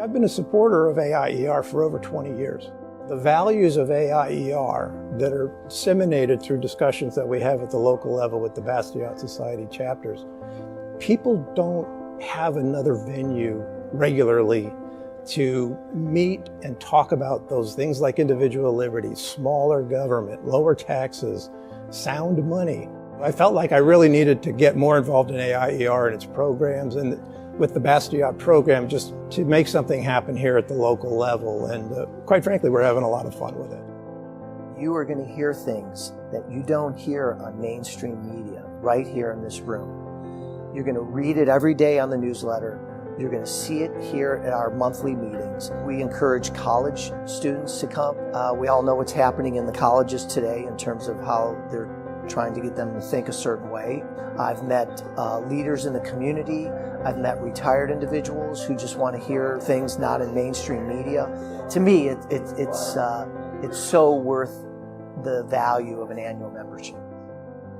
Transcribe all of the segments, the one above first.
I've been a supporter of AIER for over 20 years. The values of AIER that are disseminated through discussions that we have at the local level with the Bastiat Society chapters, people don't have another venue regularly to meet and talk about those things like individual liberties, smaller government, lower taxes, sound money. I felt like I really needed to get more involved in AIER and its programs, and with the Bastiat program, just to make something happen here at the local level. And quite frankly, we're having a lot of fun with it. You are going to hear things that you don't hear on mainstream media right here in this room. You're going to read it every day on the newsletter. You're going to see it here at our monthly meetings. We encourage college students to come. We all know what's happening in the colleges today in terms of how they're trying to get them to think a certain way. I've met leaders in the community. I've met retired individuals who just want to hear things not in mainstream media. To me, it's so worth the value of an annual membership.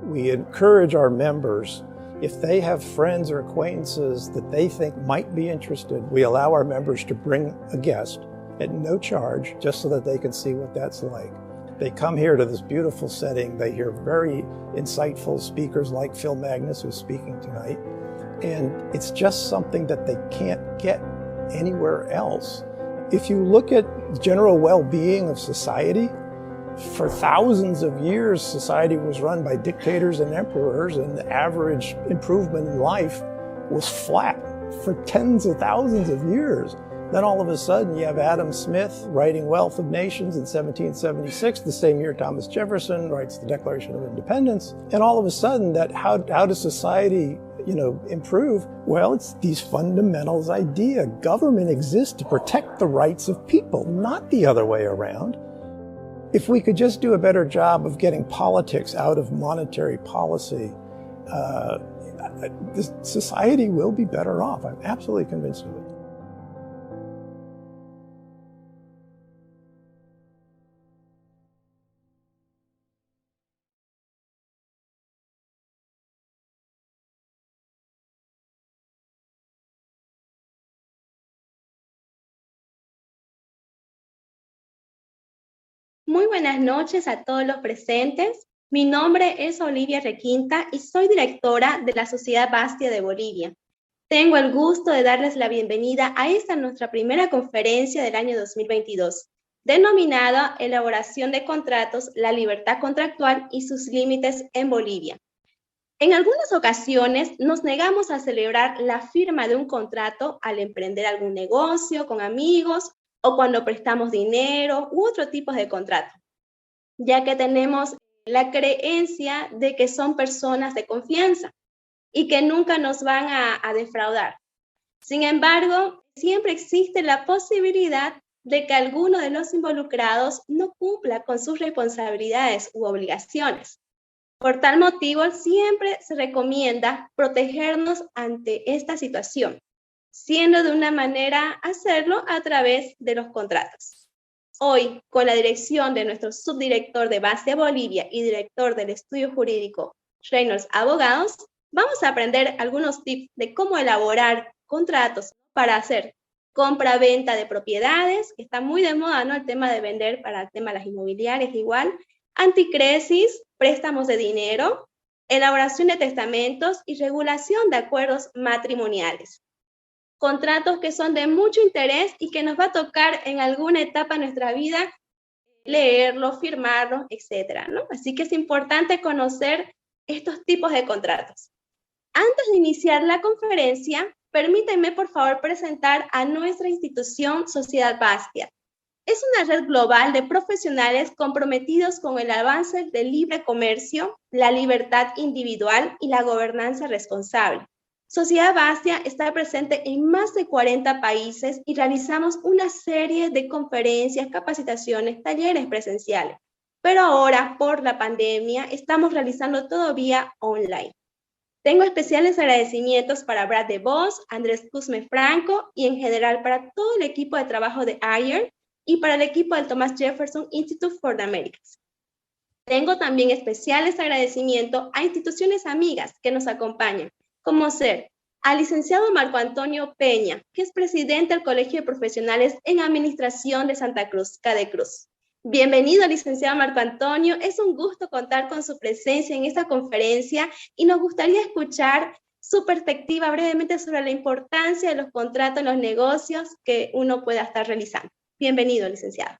We encourage our members, if they have friends or acquaintances that they think might be interested, we allow our members to bring a guest at no charge, just so that they can see what that's like. They come here to this beautiful setting. They hear very insightful speakers like Phil Magnus, who's speaking tonight. And it's just something that they can't get anywhere else. If you look at general well-being of society, for thousands of years, society was run by dictators and emperors, and the average improvement in life was flat for tens of thousands of years. Then all of a sudden you have Adam Smith writing Wealth of Nations in 1776, the same year Thomas Jefferson writes the Declaration of Independence. And all of a sudden that how does society, improve? Well, it's these fundamentals idea. Government exists to protect the rights of people, not the other way around. If we could just do a better job of getting politics out of monetary policy, society will be better off. I'm absolutely convinced of it. Muy buenas noches a todos los presentes. Mi nombre es Olivia Requinta y soy directora de la Sociedad Bastia de Bolivia. Tengo el gusto de darles la bienvenida a esta nuestra primera conferencia del año 2022, denominada Elaboración de Contratos, la Libertad Contractual y sus Límites en Bolivia. En algunas ocasiones nos negamos a celebrar la firma de un contrato al emprender algún negocio con amigos o cuando prestamos dinero u otro tipo de contrato, ya que tenemos la creencia de que son personas de confianza y que nunca nos van a defraudar. Sin embargo, siempre existe la posibilidad de que alguno de los involucrados no cumpla con sus responsabilidades u obligaciones. Por tal motivo, siempre se recomienda protegernos ante esta situación, siendo de una manera hacerlo a través de los contratos. Hoy, con la dirección de nuestro subdirector de Bastia Bolivia y director del estudio jurídico Reynolds Abogados, vamos a aprender algunos tips de cómo elaborar contratos para hacer compra-venta de propiedades, que está muy de moda, ¿no? El tema de vender para el tema de las inmobiliarias igual, anticresis, préstamos de dinero, elaboración de testamentos y regulación de acuerdos matrimoniales. Contratos que son de mucho interés y que nos va a tocar en alguna etapa de nuestra vida leerlos, firmarlos, etcétera, ¿no? Así que es importante conocer estos tipos de contratos. Antes de iniciar la conferencia, permítanme por favor presentar a nuestra institución Sociedad Bastia. Es una red global de profesionales comprometidos con el avance del libre comercio, la libertad individual y la gobernanza responsable. Sociedad Bastia está presente en más de 40 países y realizamos una serie de conferencias, capacitaciones, talleres presenciales. Pero ahora, por la pandemia, estamos realizando todo vía online. Tengo especiales agradecimientos para Brad DeVos, Andrés Cusme Franco y en general para todo el equipo de trabajo de AIER y para el equipo del Thomas Jefferson Institute for the Americas. Tengo también especiales agradecimientos a instituciones amigas que nos acompañan, como ser al licenciado Marco Antonio Peña, que es presidente del Colegio de Profesionales en Administración de Santa Cruz, CADECRUZ. Bienvenido, licenciado Marco Antonio. Es un gusto contar con su presencia en esta conferencia y nos gustaría escuchar su perspectiva brevemente sobre la importancia de los contratos en los negocios que uno pueda estar realizando. Bienvenido, licenciado.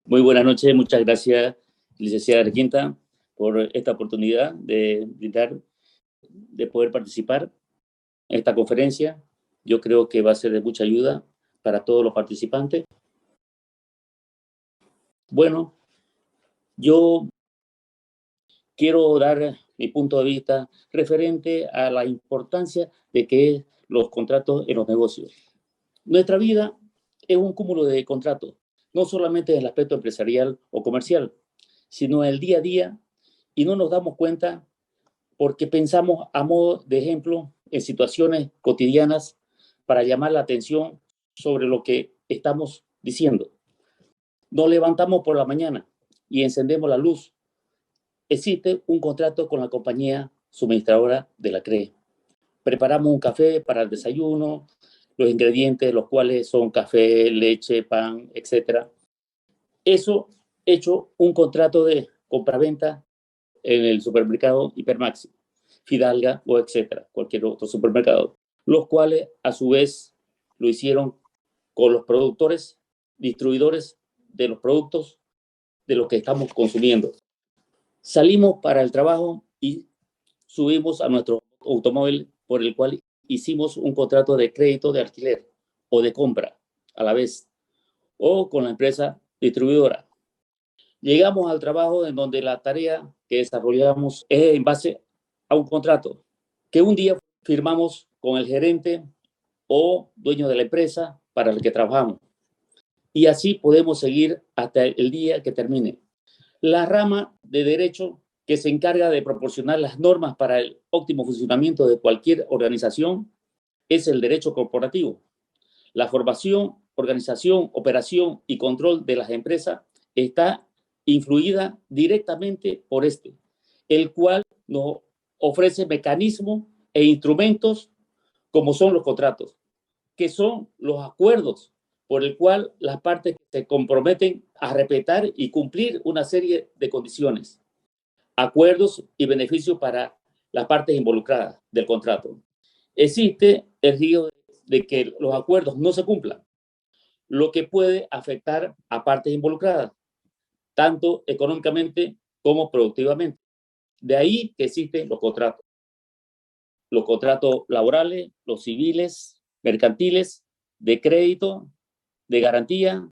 Muy buenas noches, muchas gracias, licenciada Requinta, por esta oportunidad de poder participar en esta conferencia. Yo creo que va a ser de mucha ayuda para todos los participantes. Bueno, yo quiero dar mi punto de vista referente a la importancia de que los contratos en los negocios. Nuestra vida es un cúmulo de contratos, no solamente en el aspecto empresarial o comercial, sino en el día a día, y no nos damos cuenta porque pensamos a modo de ejemplo en situaciones cotidianas para llamar la atención sobre lo que estamos diciendo. Nos levantamos por la mañana y encendemos la luz. Existe un contrato con la compañía suministradora de la CRE. Preparamos un café para el desayuno, los ingredientes, los cuales son café, leche, pan, etc. Eso hecho un contrato de compraventa en el supermercado Hipermaxi, Fidalga o etc., cualquier otro supermercado, los cuales a su vez lo hicieron con los productores, distribuidores de los productos de lo que estamos consumiendo. Salimos para el trabajo y subimos a nuestro automóvil por el cual hicimos un contrato de crédito de alquiler o de compra a la vez, o con la empresa distribuidora. Llegamos al trabajo en donde la tarea que desarrollamos es en base a un contrato que un día firmamos con el gerente o dueño de la empresa para el que trabajamos. Y así podemos seguir hasta el día que termine. La rama de derecho que se encarga de proporcionar las normas para el óptimo funcionamiento de cualquier organización es el derecho corporativo. La formación, organización, operación y control de las empresas está influida directamente por este, el cual nos ofrece mecanismos e instrumentos como son los contratos, que son los acuerdos por el cual las partes se comprometen a respetar y cumplir una serie de condiciones, acuerdos y beneficios para las partes involucradas del contrato. Existe el riesgo de que los acuerdos no se cumplan, lo que puede afectar a partes involucradas, tanto económicamente como productivamente. De ahí que existen los contratos laborales, los civiles, mercantiles, de crédito, de garantía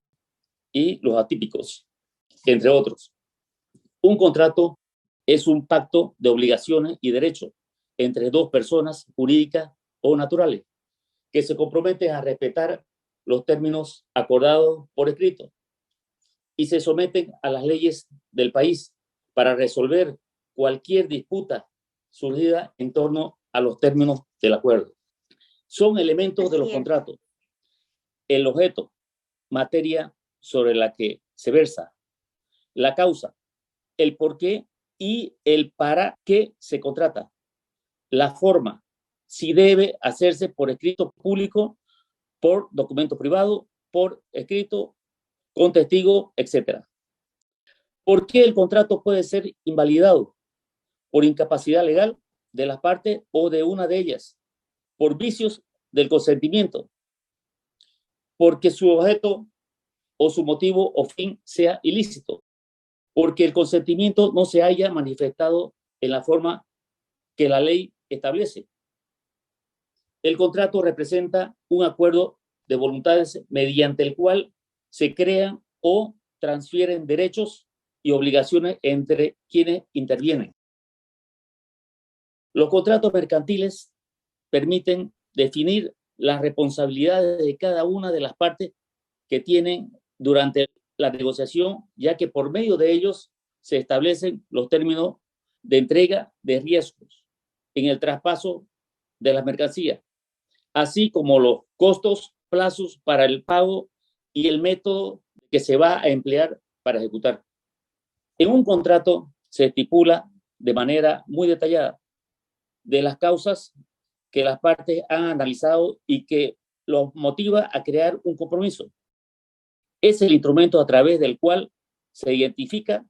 y los atípicos, entre otros. Un contrato es un pacto de obligaciones y derechos entre dos personas jurídicas o naturales que se comprometen a respetar los términos acordados por escrito y se someten a las leyes del país para resolver cualquier disputa surgida en torno a los términos del acuerdo. Son elementos de los contratos. El objeto, materia sobre la que se versa, la causa, el por qué y el para qué se contrata, la forma, si debe hacerse por escrito público, por documento privado, por escrito, con testigo, etc. ¿Por qué el contrato puede ser invalidado? Por incapacidad legal de las partes o de una de ellas, por vicios del consentimiento, porque su objeto o su motivo o fin sea ilícito, porque el consentimiento no se haya manifestado en la forma que la ley establece. El contrato representa un acuerdo de voluntades mediante el cual se crean o transfieren derechos y obligaciones entre quienes intervienen. Los contratos mercantiles permiten definir las responsabilidades de cada una de las partes que tienen durante la negociación, ya que por medio de ellos se establecen los términos de entrega de riesgos en el traspaso de las mercancías, así como los costos, plazos para el pago y el método que se va a emplear para ejecutar. En un contrato se estipula de manera muy detallada de las causas que las partes han analizado y que los motiva a crear un compromiso. Es el instrumento a través del cual se identifica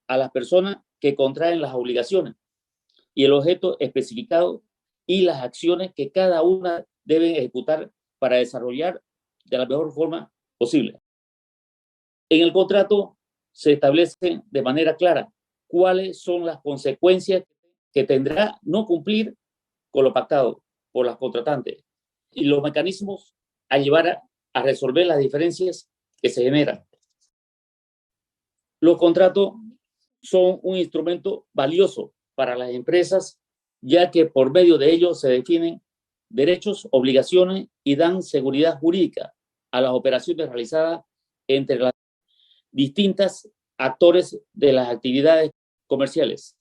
a las personas que contraen las obligaciones y el objeto especificado y las acciones que cada una debe ejecutar para desarrollar de la mejor forma posible. En el contrato se establece de manera clara cuáles son las consecuencias que tendrá no cumplir con lo pactado por las contratantes y los mecanismos a llevar a resolver las diferencias que se generan. Los contratos son un instrumento valioso para las empresas, ya que por medio de ellos se definen derechos, obligaciones y dan seguridad jurídica a las operaciones realizadas entre las distintas actores de las actividades comerciales,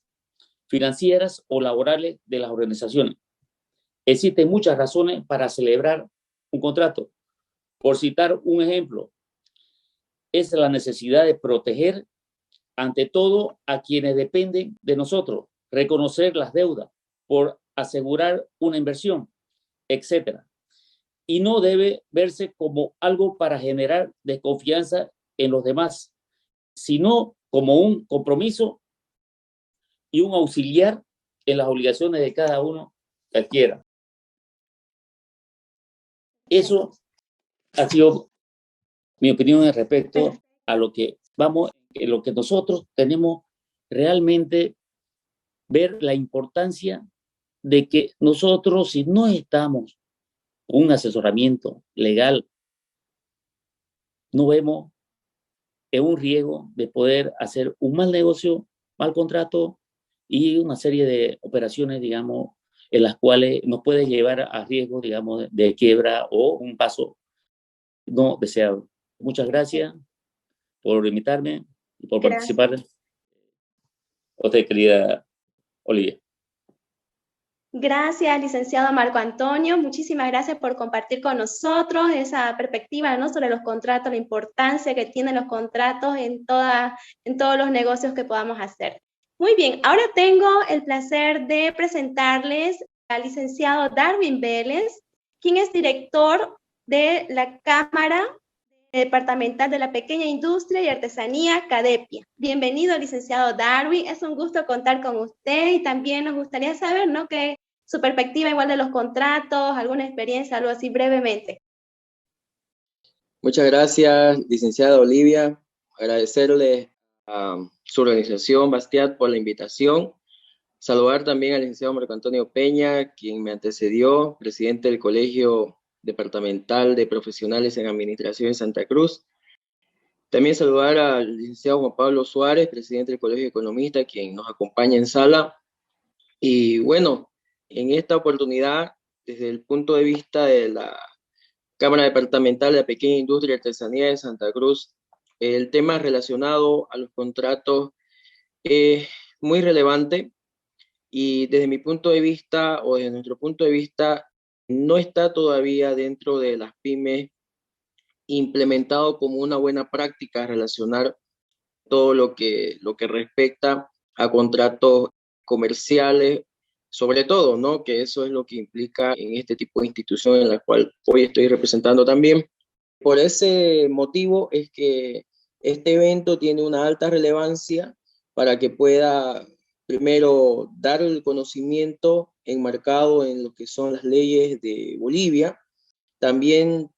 financieras o laborales de las organizaciones. Existen muchas razones para celebrar un contrato. Por citar un ejemplo, es la necesidad de proteger ante todo a quienes dependen de nosotros, reconocer las deudas por asegurar una inversión, etc. Y no debe verse como algo para generar desconfianza en los demás, sino como un compromiso y un auxiliar en las obligaciones de cada uno que adquiera. Eso ha sido mi opinión respecto a lo que vamos, en lo que nosotros tenemos realmente ver la importancia de que nosotros, si no estamos con un asesoramiento legal, no vemos en un riesgo de poder hacer un mal negocio, mal contrato y una serie de operaciones, digamos, en las cuales nos puede llevar a riesgo, digamos, de quiebra o un paso no deseado. Muchas gracias por invitarme y por participar. Usted, querida Olivia. Gracias, licenciado Marco Antonio. Muchísimas gracias por compartir con nosotros esa perspectiva, ¿no?, sobre los contratos, la importancia que tienen los contratos en todos los negocios que podamos hacer. Muy bien, ahora tengo el placer de presentarles al licenciado Darwin Vélez, quien es director de la Cámara Departamental de la Pequeña Industria y Artesanía, CADEPIA. Bienvenido, licenciado Darwin. Es un gusto contar con usted y también nos gustaría saber, ¿no?, que su perspectiva igual de los contratos, alguna experiencia, algo así brevemente. Muchas gracias, licenciada Olivia. Agradecerle a su organización, Bastiat, por la invitación. Saludar también al licenciado Marco Antonio Peña, quien me antecedió, presidente del Colegio Departamental de Profesionales en Administración de Santa Cruz. También saludar al licenciado Juan Pablo Suárez, presidente del Colegio de Economistas, quien nos acompaña en sala. Y bueno, en esta oportunidad, desde el punto de vista de la Cámara Departamental de la Pequeña Industria y Artesanía de Santa Cruz, el tema relacionado a los contratos es muy relevante y desde mi punto de vista, o desde nuestro punto de vista, no está todavía dentro de las pymes implementado como una buena práctica relacionar todo lo que respecta a contratos comerciales, sobre todo, ¿no?, que eso es lo que implica en este tipo de institución en la cual hoy estoy representando también. Por ese motivo es que este evento tiene una alta relevancia para que pueda, primero, dar el conocimiento enmarcado en lo que son las leyes de Bolivia, también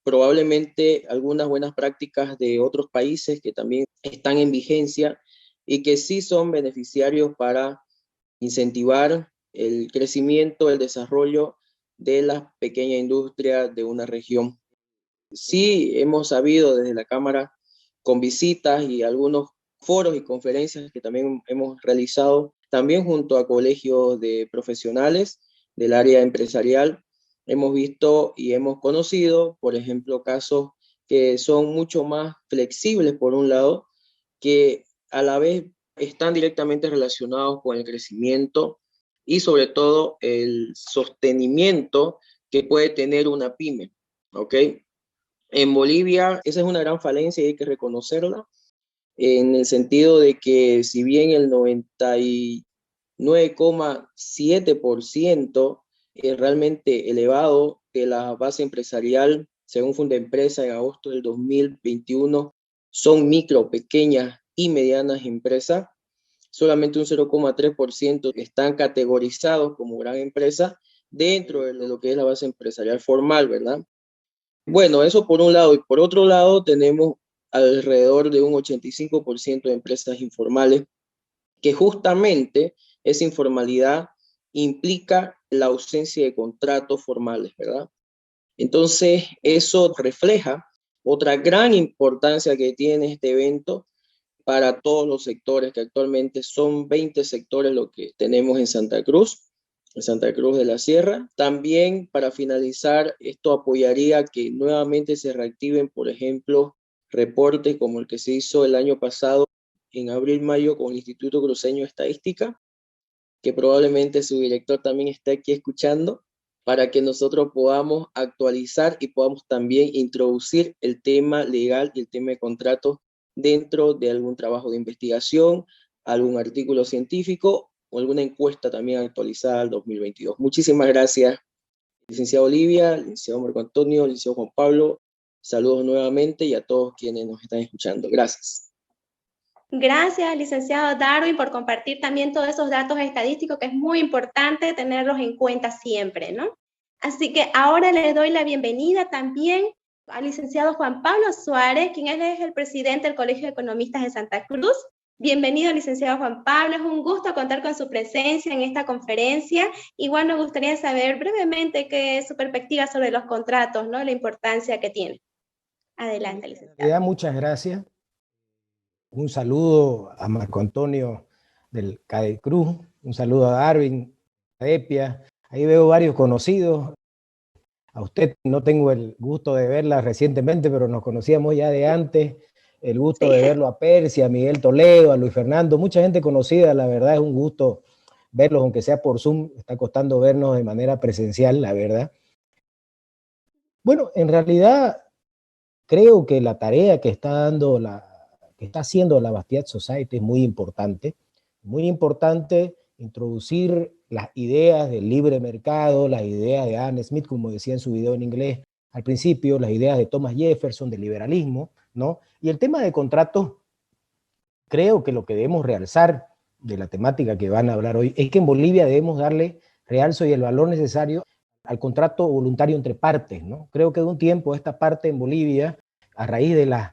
probablemente algunas buenas prácticas de otros países que también están en vigencia y que sí son beneficiarios para incentivar el crecimiento, el desarrollo de las pequeñas industrias de una región. Sí hemos sabido desde la Cámara, con visitas y algunos foros y conferencias que también hemos realizado, también junto a colegios de profesionales del área empresarial, hemos visto y hemos conocido, por ejemplo, casos que son mucho más flexibles, por un lado, que a la vez están directamente relacionados con el crecimiento y sobre todo el sostenimiento que puede tener una pyme, ¿ok? En Bolivia esa es una gran falencia y hay que reconocerla, en el sentido de que si bien el 99% 9,7%, realmente elevado, de la base empresarial, según Fundempresa, en agosto del 2021, son micro, pequeñas y medianas empresas. Solamente un 0,3% están categorizados como gran empresa dentro de lo que es la base empresarial formal, ¿verdad? Bueno, eso por un lado. Y por otro lado, tenemos alrededor de un 85% de empresas informales, que justamente esa informalidad implica la ausencia de contratos formales, ¿verdad? Entonces, eso refleja otra gran importancia que tiene este evento para todos los sectores, que actualmente son 20 sectores lo que tenemos en Santa Cruz de la Sierra. También, para finalizar, esto apoyaría que nuevamente se reactiven, por ejemplo, reportes como el que se hizo el año pasado, en abril-mayo, con el Instituto Cruceño de Estadística, que probablemente su director también esté aquí escuchando, para que nosotros podamos actualizar y podamos también introducir el tema legal y el tema de contratos dentro de algún trabajo de investigación, algún artículo científico o alguna encuesta también actualizada al 2022. Muchísimas gracias, licenciado Olivia, licenciado Marco Antonio, licenciado Juan Pablo. Saludos nuevamente y a todos quienes nos están escuchando. Gracias. Gracias, licenciado Darwin, por compartir también todos esos datos estadísticos, que es muy importante tenerlos en cuenta siempre, ¿no? Así que ahora le doy la bienvenida también al licenciado Juan Pablo Suárez, quien es el presidente del Colegio de Economistas de Santa Cruz. Bienvenido, licenciado Juan Pablo. Es un gusto contar con su presencia en esta conferencia. Igual nos gustaría saber brevemente qué es su perspectiva sobre los contratos, ¿no? La importancia que tiene. Adelante, licenciado. Muchas gracias. Un saludo a Marco Antonio del CADE Cruz, un saludo a Darwin, a Epia. Ahí veo varios conocidos. A usted no tengo el gusto de verla recientemente, pero nos conocíamos ya de antes. El gusto de verlo a Percy, a Miguel Toledo, a Luis Fernando, mucha gente conocida. La verdad es un gusto verlos, aunque sea por Zoom. Está costando vernos de manera presencial, la verdad. Bueno, en realidad creo que la tarea que está haciendo la Bastiat Society es muy importante introducir las ideas del libre mercado, las ideas de Adam Smith, como decía en su video en inglés al principio, las ideas de Thomas Jefferson, del liberalismo, ¿no? Y el tema de contratos, creo que lo que debemos realzar de la temática que van a hablar hoy es que en Bolivia debemos darle realzo y el valor necesario al contrato voluntario entre partes, ¿no? Creo que de un tiempo esta parte en Bolivia, a raíz de las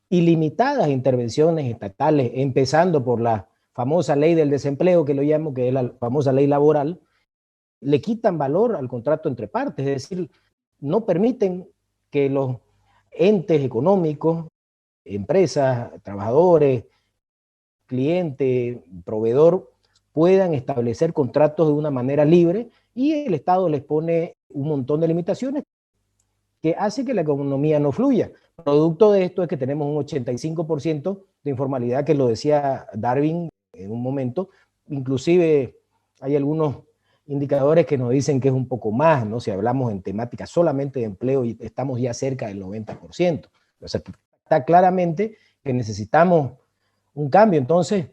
ilimitadas intervenciones estatales, empezando por la famosa ley del desempleo, que lo llamo, que es la famosa ley laboral, le quitan valor al contrato entre partes, es decir, no permiten que los entes económicos, empresas, trabajadores, cliente, proveedor, puedan establecer contratos de una manera libre, y el Estado les pone un montón de limitaciones que hace que la economía no fluya. Producto de esto es que tenemos un 85% de informalidad, que lo decía Darwin en un momento. Inclusive hay algunos indicadores que nos dicen que es un poco más, ¿no? Si hablamos en temática solamente de empleo, y estamos ya cerca del 90%. O sea, está claramente que necesitamos un cambio. Entonces,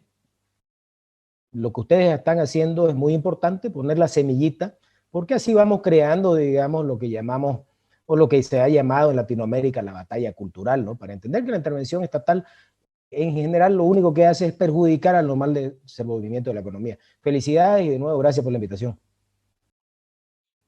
lo que ustedes están haciendo es muy importante, poner la semillita, porque así vamos creando, digamos, lo que llamamos, o lo que se ha llamado en Latinoamérica la batalla cultural, ¿no? Para entender que la intervención estatal en general lo único que hace es perjudicar al normal desenvolvimiento de la economía. Felicidades y de nuevo gracias por la invitación.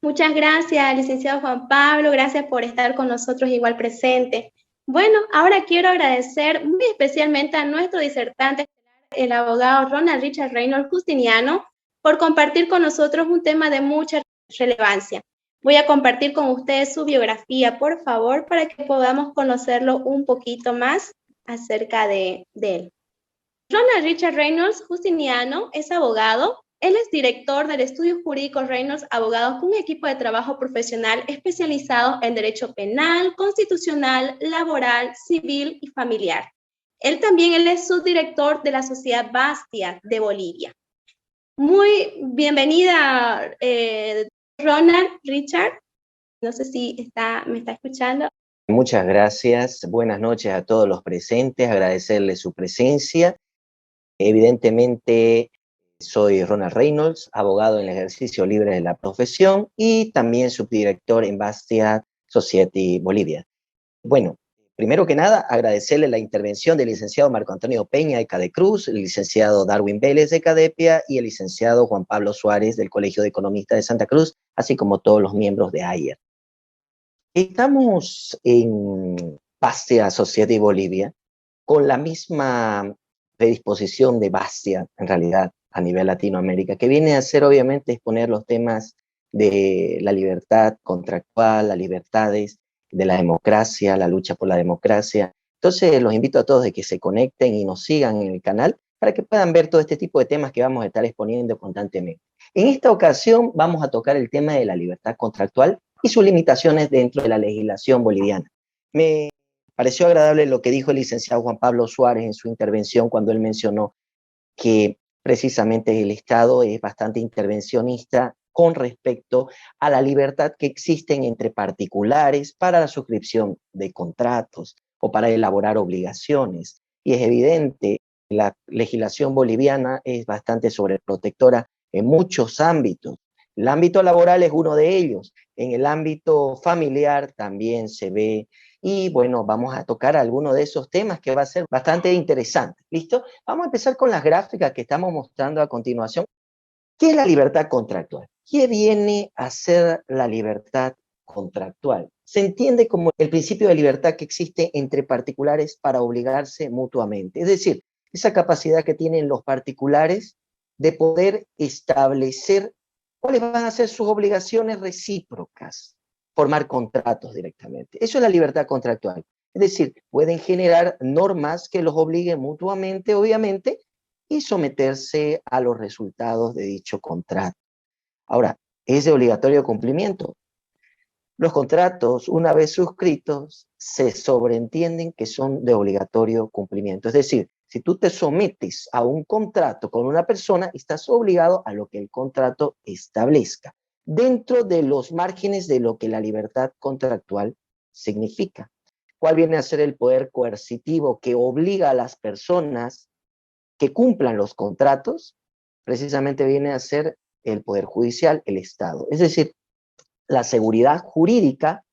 Muchas gracias, licenciado Juan Pablo, gracias por estar con nosotros igual presente. Bueno, ahora quiero agradecer muy especialmente a nuestro disertante, el abogado Ronald Richard Reynolds Justiniano, por compartir con nosotros un tema de mucha relevancia. Voy a compartir con ustedes su biografía, por favor, para que podamos conocerlo un poquito más acerca de él. Ronald Richard Reynolds Justiniano es abogado. Él es director del estudio jurídico Reynolds Abogados, con un equipo de trabajo profesional especializado en derecho penal, constitucional, laboral, civil y familiar. Él es subdirector de la Sociedad Bastiat de Bolivia. Muy bienvenida, Ronald Richard. No sé si me está escuchando. Muchas gracias. Buenas noches a todos los presentes. Agradecerles su presencia. Evidentemente, Soy Ronald Reynolds, abogado en el ejercicio libre de la profesión y también subdirector en Bastiat Society Bolivia. Bueno, primero que nada, agradecerle la intervención del licenciado Marco Antonio Peña de CADECRUZ, el licenciado Darwin Vélez de CADEPIA y el licenciado Juan Pablo Suárez del Colegio de Economistas de Santa Cruz, así como todos los miembros de AIER. Estamos en Bastiat Society Bolivia con la misma predisposición de Bastiat, en realidad, a nivel Latinoamérica, que viene a hacer, obviamente, exponer los temas de la libertad contractual, las libertades, de la democracia, la lucha por la democracia. Entonces, los invito a todos de que se conecten y nos sigan en el canal para que puedan ver todo este tipo de temas que vamos a estar exponiendo constantemente. En esta ocasión vamos a tocar el tema de la libertad contractual y sus limitaciones dentro de la legislación boliviana. Me pareció agradable lo que dijo el licenciado Juan Pablo Suárez en su intervención cuando él mencionó que precisamente el Estado es bastante intervencionista con respecto a la libertad que existen entre particulares para la suscripción de contratos o para elaborar obligaciones. Y es evidente, la legislación boliviana es bastante sobreprotectora en muchos ámbitos. El ámbito laboral es uno de ellos. En el ámbito familiar también se ve. Y bueno, vamos a tocar algunos de esos temas que va a ser bastante interesante. ¿Listo? Vamos a empezar con las gráficas que estamos mostrando a continuación. ¿Qué es la libertad contractual? ¿Qué viene a ser la libertad contractual? Se entiende como el principio de libertad que existe entre particulares para obligarse mutuamente. Es decir, esa capacidad que tienen los particulares de poder establecer cuáles van a ser sus obligaciones recíprocas, formar contratos directamente. Eso es la libertad contractual. Es decir, pueden generar normas que los obliguen mutuamente, obviamente, y someterse a los resultados de dicho contrato. Ahora, ¿es de obligatorio cumplimiento? Los contratos, una vez suscritos, se sobreentienden que son de obligatorio cumplimiento. Es decir, si tú te sometes a un contrato con una persona, estás obligado a lo que el contrato establezca, dentro de los márgenes de lo que la libertad contractual significa. ¿Cuál viene a ser el poder coercitivo que obliga a las personas que cumplan los contratos? Precisamente viene a ser el Poder Judicial, el Estado. Es decir, la seguridad jurídica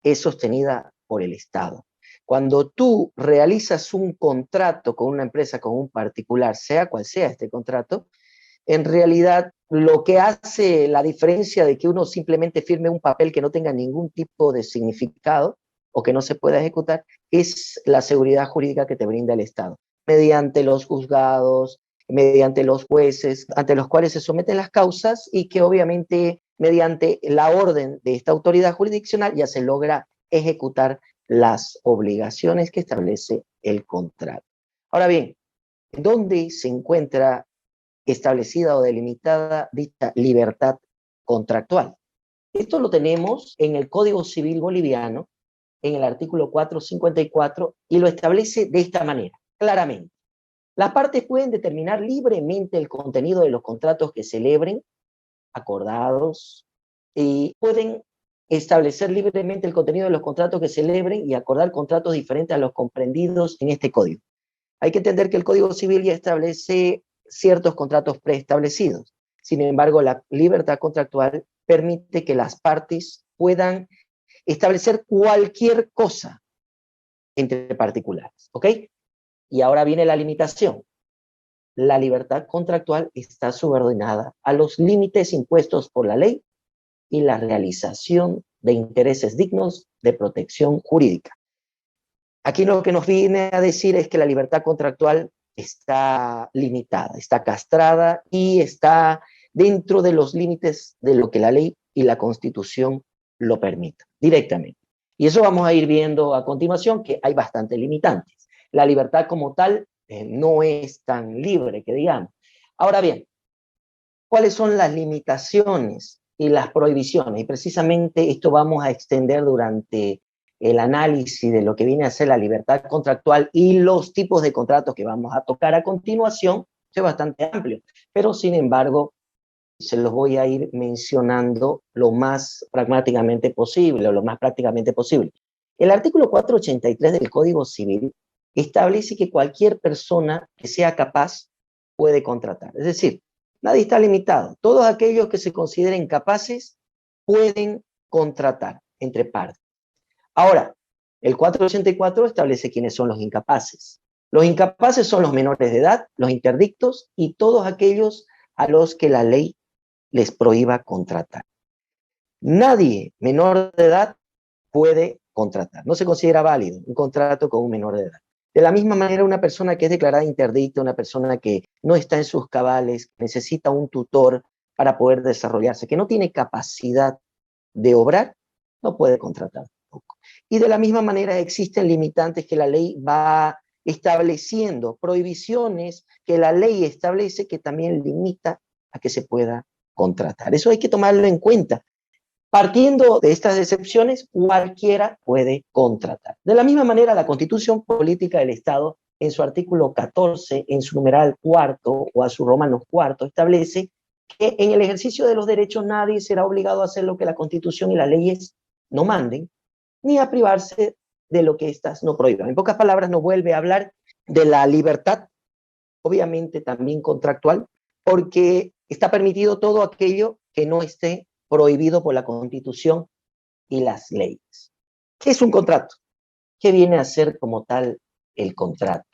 es sostenida por el Estado. Cuando tú realizas un contrato con una empresa, con un particular, sea cual sea este contrato, en realidad lo que hace la diferencia de que uno simplemente firme un papel que no tenga ningún tipo de significado o que no se pueda ejecutar es la seguridad jurídica que te brinda el Estado, mediante los juzgados, mediante los jueces, ante los cuales se someten las causas y que obviamente mediante la orden de esta autoridad jurisdiccional ya se logra ejecutar las obligaciones que establece el contrato. Ahora bien, ¿dónde se encuentra establecida o delimitada dicha libertad contractual? Esto lo tenemos en el Código Civil boliviano, en el artículo 454, y lo establece de esta manera, claramente. Las partes pueden determinar libremente el contenido de los contratos que celebren, acordados, y pueden establecer libremente el contenido de los contratos que celebren y acordar contratos diferentes a los comprendidos en este código. Hay que entender que el Código Civil ya establece ciertos contratos preestablecidos. Sin embargo, la libertad contractual permite que las partes puedan establecer cualquier cosa entre particulares, ¿ok? Y ahora viene la limitación. La libertad contractual está subordinada a los límites impuestos por la ley y la realización de intereses dignos de protección jurídica. Aquí lo que nos viene a decir es que la libertad contractual está limitada, está castrada y está dentro de los límites de lo que la ley y la Constitución lo permitan, directamente. Y eso vamos a ir viendo a continuación, que hay bastantes limitantes. La libertad como tal no es tan libre, que digamos. Ahora bien, ¿cuáles son las limitaciones y las prohibiciones? Y precisamente esto vamos a extender durante el análisis de lo que viene a ser la libertad contractual y los tipos de contratos que vamos a tocar a continuación. Es bastante amplio, pero sin embargo se los voy a ir mencionando lo más pragmáticamente posible, o lo más prácticamente posible. El artículo 483 del Código Civil establece que cualquier persona que sea capaz puede contratar. Es decir, Nadie está limitado. Todos aquellos que se consideren capaces pueden contratar entre partes. Ahora, el 484 establece quiénes son los incapaces. Los incapaces son los menores de edad, los interdictos y todos aquellos a los que la ley les prohíba contratar. Nadie menor de edad puede contratar. No se considera válido un contrato con un menor de edad. De la misma manera, una persona que es declarada interdicta, una persona que no está en sus cabales, necesita un tutor para poder desarrollarse, que no tiene capacidad de obrar, no puede contratar tampoco. Y de la misma manera existen limitantes que la ley va estableciendo, prohibiciones que la ley establece que también limita a que se pueda contratar. Eso hay que tomarlo en cuenta. Partiendo de estas excepciones, cualquiera puede contratar. De la misma manera, la Constitución Política del Estado, en su artículo 14, en su numeral cuarto o a su romanos cuarto, establece que en el ejercicio de los derechos nadie será obligado a hacer lo que la Constitución y las leyes no manden, ni a privarse de lo que éstas no prohíban. En pocas palabras, nos vuelve a hablar de la libertad, obviamente también contractual, porque está permitido todo aquello que no esté prohibido por la Constitución y las leyes. ¿Qué es un contrato? ¿Qué viene a ser como tal el contrato?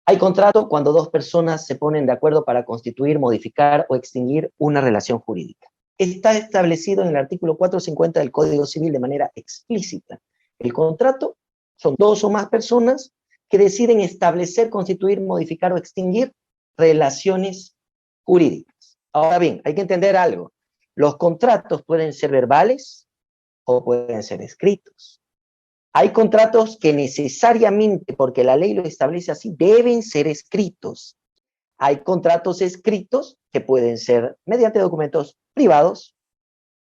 Hay contrato cuando dos personas se ponen de acuerdo para constituir, modificar o extinguir una relación jurídica. Está establecido en el artículo 450 del Código Civil de manera explícita. El contrato son dos o más personas que deciden establecer, constituir, modificar o extinguir relaciones jurídicas. Ahora bien, hay que entender algo. Los contratos pueden ser verbales o pueden ser escritos. Hay contratos que necesariamente, porque la ley lo establece así, deben ser escritos. Hay contratos escritos que pueden ser mediante documentos privados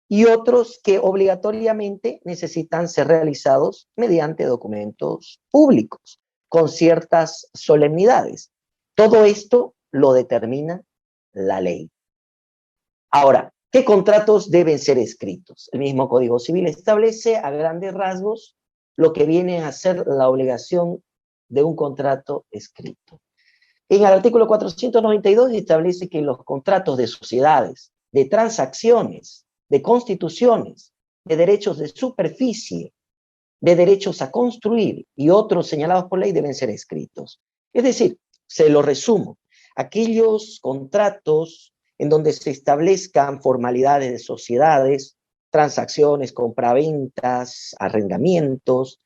y otros que obligatoriamente necesitan ser realizados mediante documentos públicos, con ciertas solemnidades. Todo esto lo determina la ley. Ahora, ¿qué contratos deben ser escritos? El mismo Código Civil establece a grandes rasgos lo que viene a ser la obligación de un contrato escrito. En el artículo 492 establece que los contratos de sociedades, de transacciones, de constituciones, de derechos de superficie, de derechos a construir y otros señalados por ley deben ser escritos. Es decir, se lo resumo, aquellos contratos en donde se establezcan formalidades de sociedades, transacciones, compraventas, arrendamientos,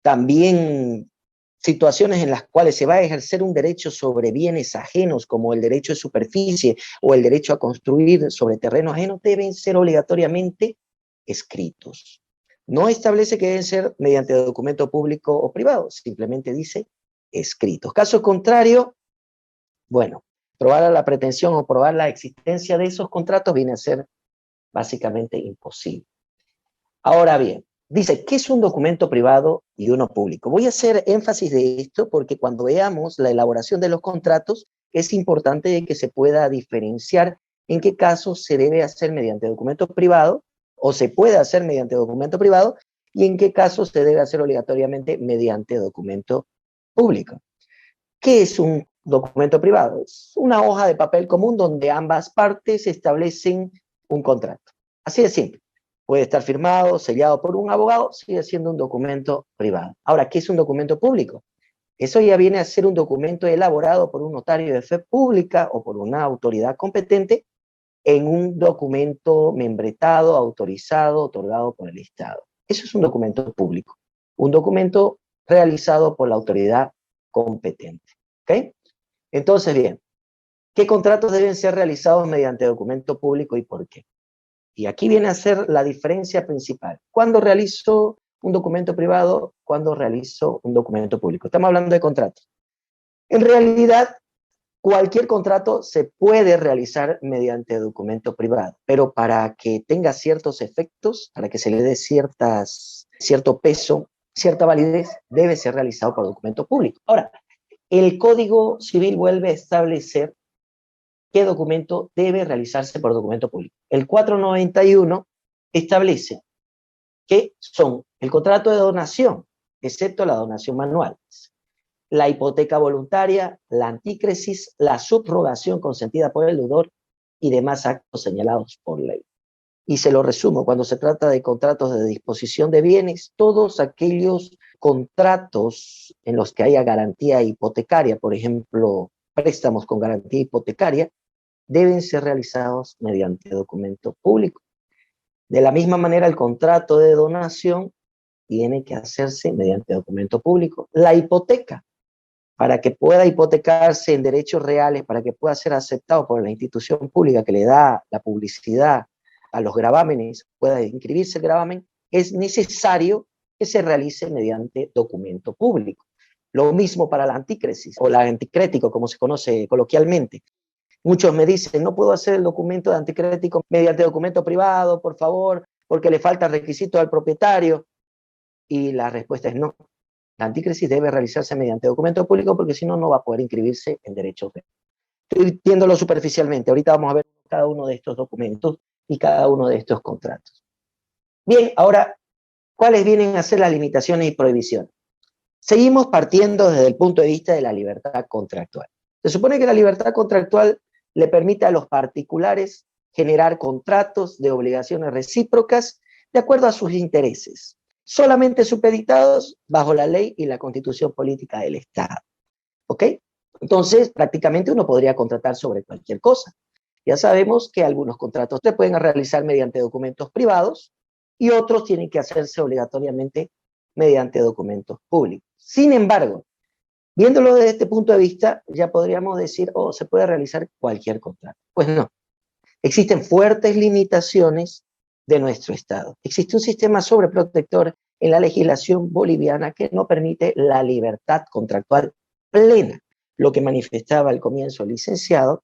también situaciones en las cuales se va a ejercer un derecho sobre bienes ajenos, como el derecho de superficie o el derecho a construir sobre terreno ajeno, deben ser obligatoriamente escritos. No establece que deben ser mediante documento público o privado, simplemente dice escritos. Caso contrario, bueno, probar la pretensión o probar la existencia de esos contratos viene a ser básicamente imposible. Ahora bien, dice, ¿qué es un documento privado y uno público? Voy a hacer énfasis de esto porque cuando veamos la elaboración de los contratos es importante que se pueda diferenciar en qué casos se debe hacer mediante documento privado o se puede hacer mediante documento privado y en qué casos se debe hacer obligatoriamente mediante documento público. ¿Qué es un documento privado? Es una hoja de papel común donde ambas partes establecen un contrato. Así de simple. Puede estar firmado, sellado por un abogado, sigue siendo un documento privado. Ahora, ¿qué es un documento público? Eso ya viene a ser un documento elaborado por un notario de fe pública o por una autoridad competente en un documento membretado, autorizado, otorgado por el Estado. Eso es un documento público. Un documento realizado por la autoridad competente. ¿Ok? Entonces, bien, ¿qué contratos deben ser realizados mediante documento público y por qué? Y aquí viene a ser la diferencia principal. ¿Cuándo realizo un documento privado? ¿Cuándo realizo un documento público? Estamos hablando de contratos. En realidad, cualquier contrato se puede realizar mediante documento privado, pero para que tenga ciertos efectos, para que se le dé cierto peso, cierta validez, debe ser realizado por documento público. Ahora, el Código Civil vuelve a establecer qué documento debe realizarse por documento público. El 491 establece que son el contrato de donación, excepto la donación manual, la hipoteca voluntaria, la antícresis, la subrogación consentida por el deudor y demás actos señalados por ley. Y se lo resumo, cuando se trata de contratos de disposición de bienes, todos aquellos contratos en los que haya garantía hipotecaria, por ejemplo, préstamos con garantía hipotecaria, deben ser realizados mediante documento público. De la misma manera, el contrato de donación tiene que hacerse mediante documento público. La hipoteca, para que pueda hipotecarse en derechos reales, para que pueda ser aceptado por la institución pública que le da la publicidad a los gravámenes, pueda inscribirse el gravamen, es necesario que se realice mediante documento público. Lo mismo para la antícresis, o la anticrético, como se conoce coloquialmente. Muchos me dicen, no puedo hacer el documento de anticrético mediante documento privado, por favor, porque le falta requisito al propietario. Y la respuesta es no. La antícresis debe realizarse mediante documento público porque si no, no va a poder inscribirse en derechos reales. Estoy viéndolo superficialmente. Ahorita vamos a ver cada uno de estos documentos y cada uno de estos contratos. Bien, ahora, ¿cuáles vienen a ser las limitaciones y prohibiciones? Seguimos partiendo desde el punto de vista de la libertad contractual. Se supone que la libertad contractual le permite a los particulares generar contratos de obligaciones recíprocas de acuerdo a sus intereses, solamente supeditados bajo la ley y la constitución política del Estado. ¿Ok? Entonces, prácticamente uno podría contratar sobre cualquier cosa. Ya sabemos que algunos contratos se pueden realizar mediante documentos privados y otros tienen que hacerse obligatoriamente mediante documentos públicos. Sin embargo, viéndolo desde este punto de vista, ya podríamos decir, oh, se puede realizar cualquier contrato. Pues no. Existen fuertes limitaciones de nuestro Estado. Existe un sistema sobreprotector en la legislación boliviana que no permite la libertad contractual plena. Lo que manifestaba al comienzo el licenciado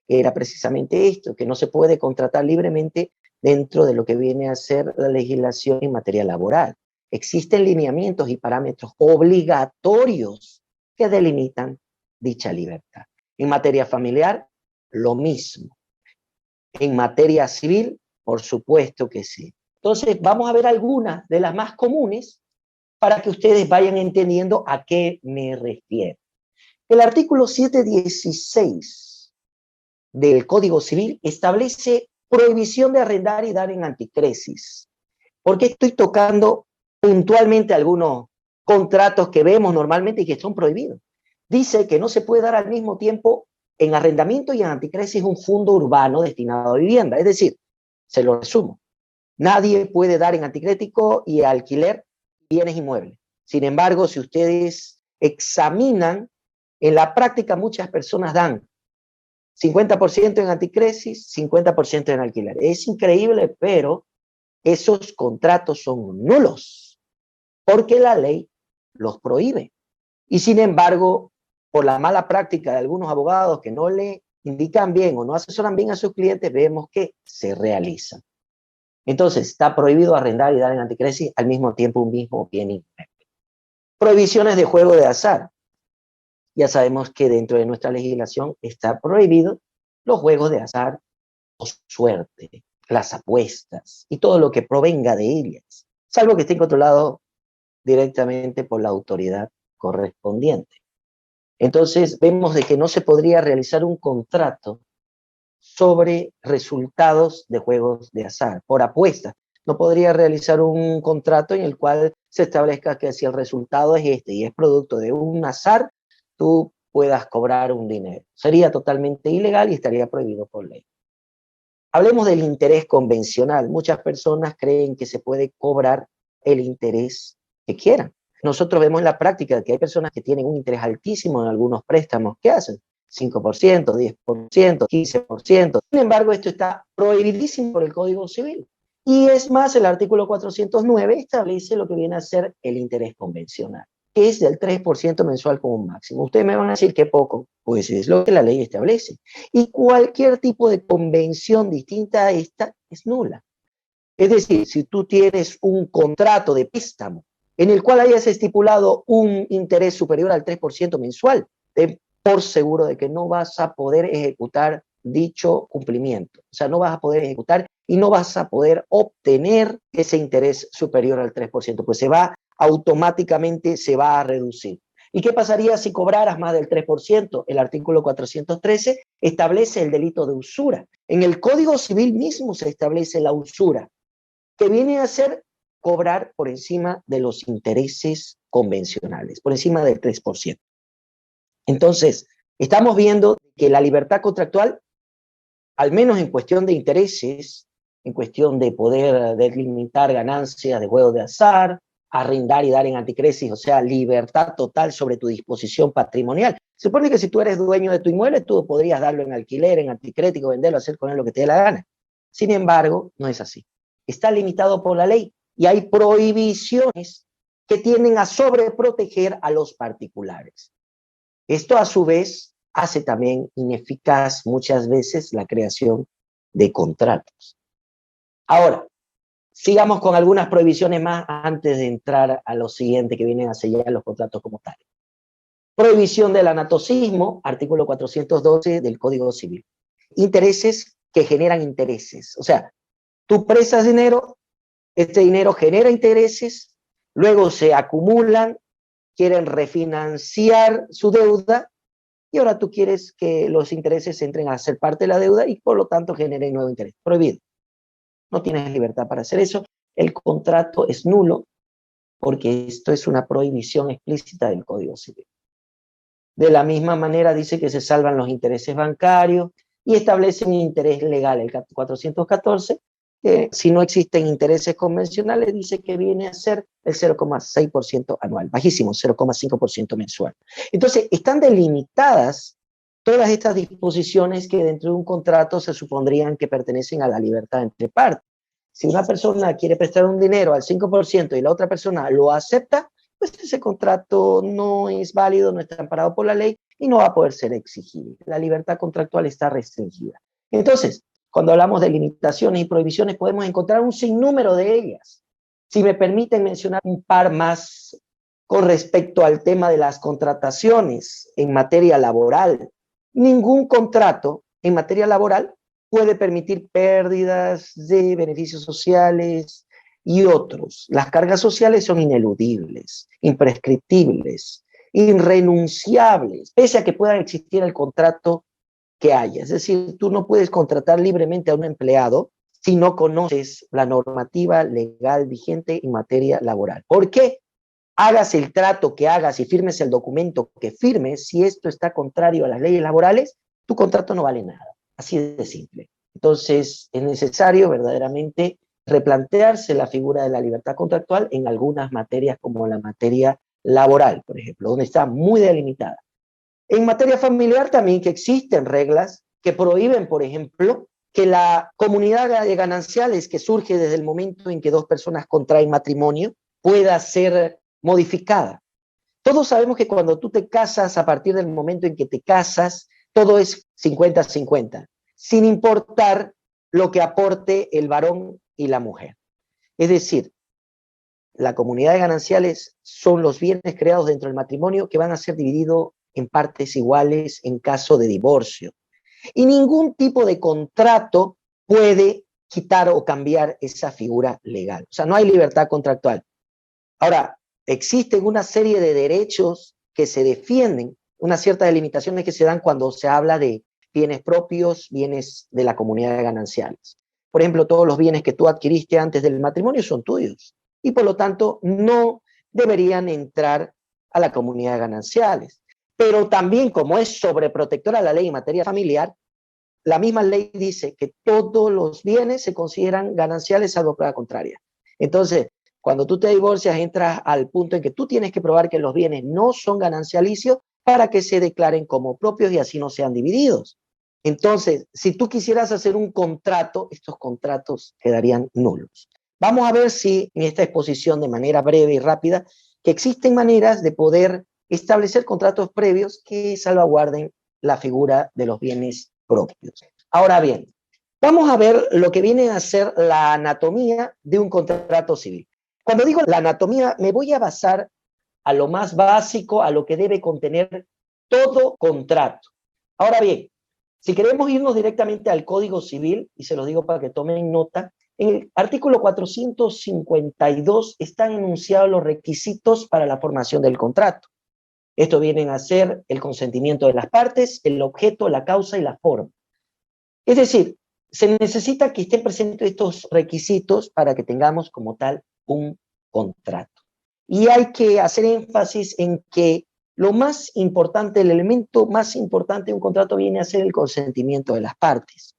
era precisamente esto, que no se puede contratar libremente dentro de lo que viene a ser la legislación en materia laboral. Existen lineamientos y parámetros obligatorios que delimitan dicha libertad. En materia familiar, lo mismo. En materia civil, por supuesto que sí. Entonces, vamos a ver algunas de las más comunes para que ustedes vayan entendiendo a qué me refiero. El artículo 716 del Código Civil establece prohibición de arrendar y dar en anticresis. ¿Por qué estoy tocando puntualmente algunos contratos que vemos normalmente y que son prohibidos? Dice que no se puede dar al mismo tiempo en arrendamiento y en anticresis un fondo urbano destinado a vivienda. Es decir, se lo resumo, nadie puede dar en anticrético y alquiler bienes inmuebles. Sin embargo, si ustedes examinan, en la práctica muchas personas dan 50% en anticresis, 50% en alquiler. Es increíble, pero esos contratos son nulos, porque la ley los prohíbe. Y sin embargo, por la mala práctica de algunos abogados que no le indican bien o no asesoran bien a sus clientes, vemos que se realizan. Entonces, está prohibido arrendar y dar en anticresis al mismo tiempo un mismo bien inmueble. Prohibiciones de juego de azar. Ya sabemos que dentro de nuestra legislación está prohibido los juegos de azar o suerte, las apuestas y todo lo que provenga de ellas, salvo que estén controlados directamente por la autoridad correspondiente. Entonces vemos de que no se podría realizar un contrato sobre resultados de juegos de azar, por apuesta. No podría realizar un contrato en el cual se establezca que si el resultado es este y es producto de un azar, tú puedas cobrar un dinero. Sería totalmente ilegal y estaría prohibido por ley. Hablemos del interés convencional. Muchas personas creen que se puede cobrar el interés que quieran. Nosotros vemos en la práctica que hay personas que tienen un interés altísimo en algunos préstamos. ¿Qué hacen? 5%, 10%, 15%. Sin embargo, esto está prohibidísimo por el Código Civil. Y es más, el artículo 409 establece lo que viene a ser el interés convencional, que es del 3% mensual como máximo. Ustedes me van a decir que poco, pues es lo que la ley establece. Y cualquier tipo de convención distinta a esta es nula. Es decir, si tú tienes un contrato de préstamo en el cual hayas estipulado un interés superior al 3% mensual, ten por seguro de que no vas a poder ejecutar dicho cumplimiento. O sea, no vas a poder ejecutar y no vas a poder obtener ese interés superior al 3%, pues automáticamente se va a reducir. ¿Y qué pasaría si cobraras más del 3%? El artículo 413 establece el delito de usura. En el Código Civil mismo se establece la usura, que viene a ser cobrar por encima de los intereses convencionales, por encima del 3%. Entonces, estamos viendo que la libertad contractual, al menos en cuestión de intereses, en cuestión de poder delimitar ganancias de juegos de azar, arrendar y dar en anticresis, o sea, libertad total sobre tu disposición patrimonial. Se supone que si tú eres dueño de tu inmueble, tú podrías darlo en alquiler, en anticrético, venderlo, hacer con él lo que te dé la gana. Sin embargo, no es así. Está limitado por la ley y hay prohibiciones que tienden a sobreproteger a los particulares. Esto, a su vez, hace también ineficaz muchas veces la creación de contratos. Ahora, sigamos con algunas prohibiciones más antes de entrar a lo siguiente que vienen a sellar los contratos como tales. Prohibición del anatocismo, artículo 412 del Código Civil. Intereses que generan intereses. O sea, tú prestas dinero, este dinero genera intereses, luego se acumulan, quieren refinanciar su deuda y ahora tú quieres que los intereses entren a ser parte de la deuda y por lo tanto generen nuevo interés. Prohibido. No tienes libertad para hacer eso. El contrato es nulo porque esto es una prohibición explícita del Código Civil. De la misma manera dice que se salvan los intereses bancarios y establece un interés legal, el 414, que si no existen intereses convencionales, dice que viene a ser el 0,6% anual, bajísimo, 0,5% mensual. Entonces, están delimitadas todas estas disposiciones que dentro de un contrato se supondrían que pertenecen a la libertad entre partes. Si una persona quiere prestar un dinero al 5% y la otra persona lo acepta, pues ese contrato no es válido, no está amparado por la ley y no va a poder ser exigible. La libertad contractual está restringida. Entonces, cuando hablamos de limitaciones y prohibiciones, podemos encontrar un sinnúmero de ellas. Si me permiten mencionar un par más con respecto al tema de las contrataciones en materia laboral. Ningún contrato en materia laboral puede permitir pérdidas de beneficios sociales y otros. Las cargas sociales son ineludibles, imprescriptibles, irrenunciables, pese a que pueda existir el contrato que haya. Es decir, tú no puedes contratar libremente a un empleado si no conoces la normativa legal vigente en materia laboral. ¿Por qué? Hagas el trato que hagas y firmes el documento que firmes, si esto está contrario a las leyes laborales, tu contrato no vale nada. Así de simple. Entonces, es necesario verdaderamente replantearse la figura de la libertad contractual en algunas materias como la materia laboral, por ejemplo, donde está muy delimitada. En materia familiar también que existen reglas que prohíben, por ejemplo, que la comunidad de gananciales que surge desde el momento en que dos personas contraen matrimonio pueda ser modificada. Todos sabemos que cuando tú te casas, a partir del momento en que te casas, todo es 50-50, sin importar lo que aporte el varón y la mujer. Es decir, la comunidad de gananciales son los bienes creados dentro del matrimonio que van a ser divididos en partes iguales en caso de divorcio. Y ningún tipo de contrato puede quitar o cambiar esa figura legal. O sea, no hay libertad contractual. Ahora, existen una serie de derechos que se defienden, unas ciertas delimitaciones que se dan cuando se habla de bienes propios, bienes de la comunidad de gananciales. Por ejemplo, todos los bienes que tú adquiriste antes del matrimonio son tuyos y por lo tanto no deberían entrar a la comunidad de gananciales. Pero también, como es sobreprotectora la ley en materia familiar, la misma ley dice que todos los bienes se consideran gananciales salvo prueba contraria. Entonces, cuando tú te divorcias, entras al punto en que tú tienes que probar que los bienes no son ganancialicios para que se declaren como propios y así no sean divididos. Entonces, si tú quisieras hacer un contrato, estos contratos quedarían nulos. Vamos a ver si en esta exposición, de manera breve y rápida, que existen maneras de poder establecer contratos previos que salvaguarden la figura de los bienes propios. Ahora bien, vamos a ver lo que viene a ser la anatomía de un contrato civil. Cuando digo la anatomía, me voy a basar a lo más básico, a lo que debe contener todo contrato. Ahora bien, si queremos irnos directamente al Código Civil, y se los digo para que tomen nota, en el artículo 452 están enunciados los requisitos para la formación del contrato. Esto vienen a ser el consentimiento de las partes, el objeto, la causa y la forma. Es decir, Se necesita que estén presentes estos requisitos para que tengamos como tal un contrato. Y hay que hacer énfasis en que lo más importante, el elemento más importante de un contrato viene a ser el consentimiento de las partes.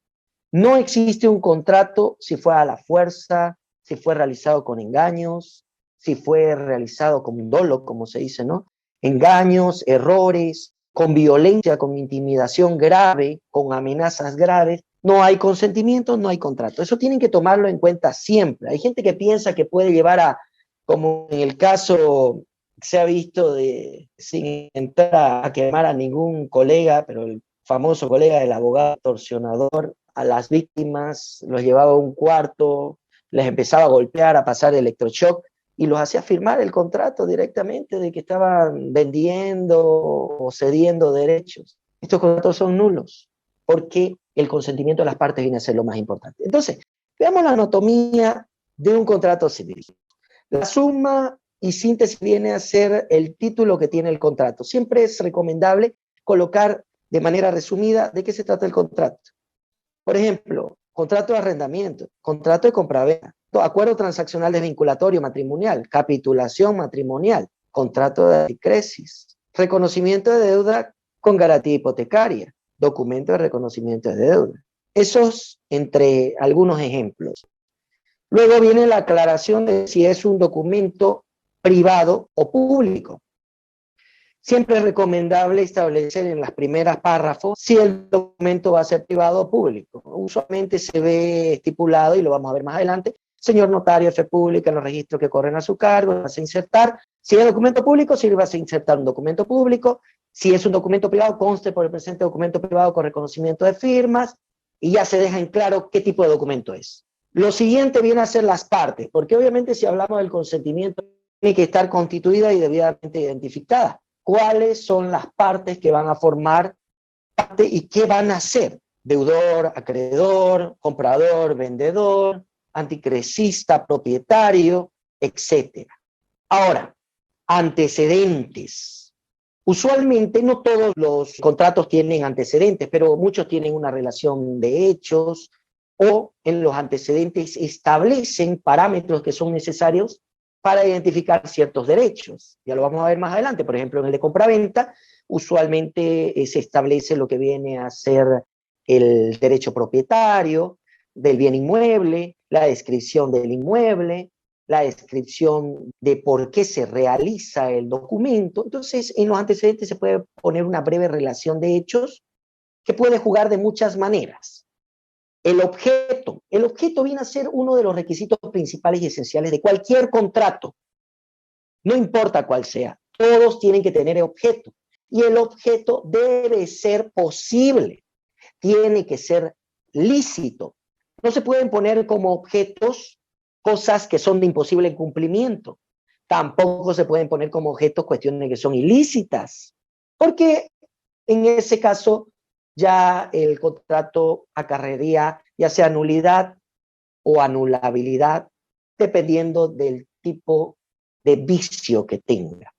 No existe un contrato si fue a la fuerza, si fue realizado con engaños, si fue realizado con un dolo, como se dice, ¿no? Engaños, errores, con violencia, con intimidación grave, con amenazas graves. No hay consentimiento, no hay contrato. Eso tienen que tomarlo en cuenta siempre. Hay gente que piensa que puede llevar a, como en el caso se ha visto, sin entrar a quemar a ningún colega, pero el famoso colega del abogado torsionador, a las víctimas los llevaba a un cuarto, les empezaba a golpear, a pasar electroshock, y los hacía firmar el contrato directamente de que estaban vendiendo o cediendo derechos. Estos contratos son nulos, porque el consentimiento de las partes viene a ser lo más importante. Entonces, veamos la anatomía de un contrato civil. La suma y síntesis viene a ser el título que tiene el contrato. Siempre es recomendable colocar de manera resumida de qué se trata el contrato. Por ejemplo, contrato de arrendamiento, contrato de compraventa, acuerdo transaccional desvinculatorio matrimonial, capitulación matrimonial, contrato de anticresis, reconocimiento de deuda con garantía hipotecaria, documento de reconocimiento de deuda. Esos entre algunos ejemplos. Luego viene la aclaración de si es un documento privado o público. Siempre es recomendable establecer en las primeras párrafos si el documento va a ser privado o público. Usualmente se ve estipulado, y lo vamos a ver más adelante, señor notario, fe pública, en los registros que corren a su cargo, vas a insertar. Si es documento público, si vas a insertar un documento público. Si es un documento privado, conste por el presente documento privado con reconocimiento de firmas, y ya se deja en claro qué tipo de documento es. Lo siguiente viene a ser las partes, porque obviamente si hablamos del consentimiento, tiene que estar constituida y debidamente identificada. ¿Cuáles son las partes que van a formar parte y qué van a hacer? Deudor, acreedor, comprador, vendedor, anticresista, propietario, etc. Ahora, antecedentes. Usualmente no todos los contratos tienen antecedentes, pero muchos tienen una relación de hechos, o en los antecedentes establecen parámetros que son necesarios para identificar ciertos derechos. Ya lo vamos a ver más adelante. Por ejemplo, en el de compraventa, usualmente se establece lo que viene a ser el derecho propietario del bien inmueble, la descripción del inmueble, la descripción de por qué se realiza el documento. Entonces, en los antecedentes se puede poner una breve relación de hechos que puede jugar de muchas maneras. El objeto viene a ser uno de los requisitos principales y esenciales de cualquier contrato. No importa cuál sea, todos tienen que tener objeto. Y el objeto debe ser posible, tiene que ser lícito. No se pueden poner como objetos cosas que son de imposible cumplimiento. Tampoco se pueden poner como objetos cuestiones que son ilícitas, porque en ese caso ya el contrato acarrearía ya sea nulidad o anulabilidad, dependiendo del tipo de vicio que tenga.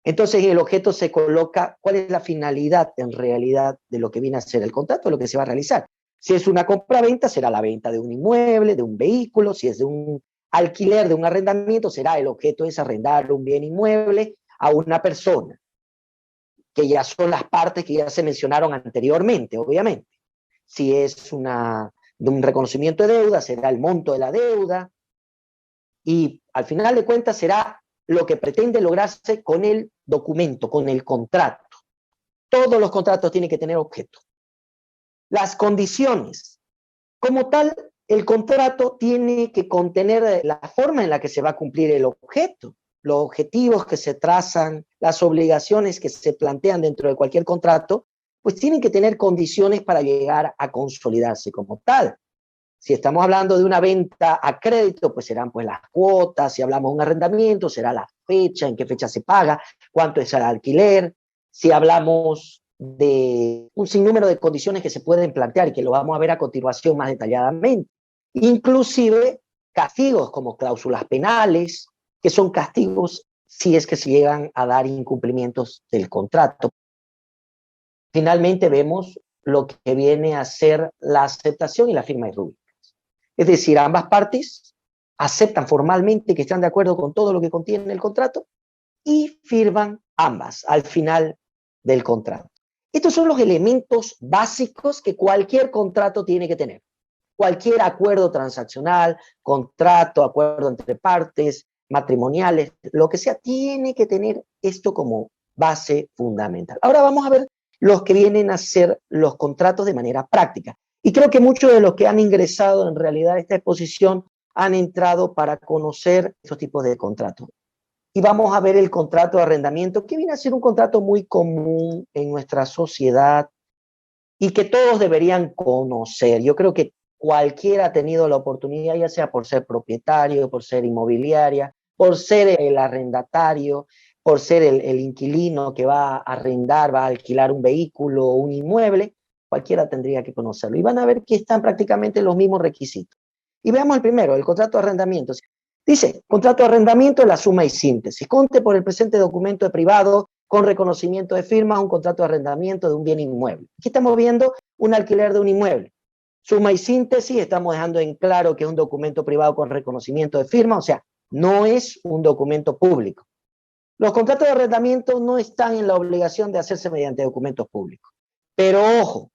Entonces el objeto se coloca, ¿cuál es la finalidad en realidad de lo que viene a ser el contrato, lo que se va a realizar? Si es una compra-venta, será la venta de un inmueble, de un vehículo. Si es de un alquiler, de un arrendamiento, será el objeto es arrendar un bien inmueble a una persona, que ya son las partes que ya se mencionaron anteriormente, obviamente. Si es de un reconocimiento de deuda, será el monto de la deuda, y al final de cuentas será lo que pretende lograrse con el documento, con el contrato. Todos los contratos tienen que tener objeto. Las condiciones. Como tal, el contrato tiene que contener la forma en la que se va a cumplir el objeto, los objetivos que se trazan, las obligaciones que se plantean dentro de cualquier contrato, pues tienen que tener condiciones para llegar a consolidarse como tal. Si estamos hablando de una venta a crédito, pues serán pues las cuotas. Si hablamos de un arrendamiento, será la fecha, en qué fecha se paga, cuánto es el alquiler. Si hablamos de un sinnúmero de condiciones que se pueden plantear y que lo vamos a ver a continuación más detalladamente. Inclusive castigos como cláusulas penales, que son castigos si es que se llegan a dar incumplimientos del contrato. Finalmente vemos lo que viene a ser la aceptación y la firma irrúbrica. Es decir, ambas partes aceptan formalmente que están de acuerdo con todo lo que contiene el contrato y firman ambas al final del contrato. Estos son los elementos básicos que cualquier contrato tiene que tener. Cualquier acuerdo transaccional, contrato, acuerdo entre partes, matrimoniales, lo que sea, tiene que tener esto como base fundamental. Ahora vamos a ver los que vienen a ser los contratos de manera práctica. Y creo que muchos de los que han ingresado en realidad a esta exposición han entrado para conocer estos tipos de contratos. Y vamos a ver el contrato de arrendamiento, que viene a ser un contrato muy común en nuestra sociedad y que todos deberían conocer. Yo creo que cualquiera ha tenido la oportunidad, ya sea por ser propietario, por ser inmobiliaria, por ser el arrendatario, por ser el inquilino que va a arrendar, va a alquilar un vehículo o un inmueble, cualquiera tendría que conocerlo. Y van a ver que están prácticamente los mismos requisitos. Y veamos el primero, el contrato de arrendamiento. Dice, contrato de arrendamiento, la suma y síntesis. Conste por el presente documento de privado con reconocimiento de firma, un contrato de arrendamiento de un bien inmueble. Aquí estamos viendo un alquiler de un inmueble. Suma y síntesis, estamos dejando en claro que es un documento privado con reconocimiento de firma, o sea, no es un documento público. Los contratos de arrendamiento no están en la obligación de hacerse mediante documentos públicos. Pero ojo,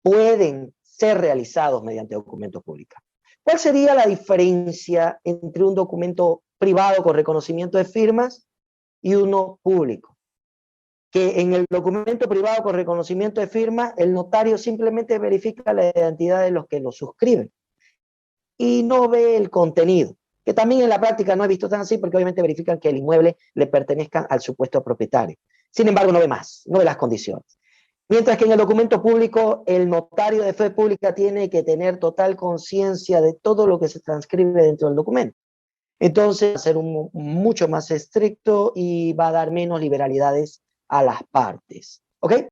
pueden ser realizados mediante documentos públicos. ¿Cuál sería la diferencia entre un documento privado con reconocimiento de firmas y uno público? Que en el documento privado con reconocimiento de firma, el notario simplemente verifica la identidad de los que lo suscriben y no ve el contenido, que también en la práctica no he visto tan así porque obviamente verifican que el inmueble le pertenezca al supuesto propietario. Sin embargo, no ve más, no ve las condiciones. Mientras que en el documento público, el notario de fe pública tiene que tener total conciencia de todo lo que se transcribe dentro del documento. Entonces, va a ser mucho más estricto y va a dar menos liberalidades a las partes. ¿Ok?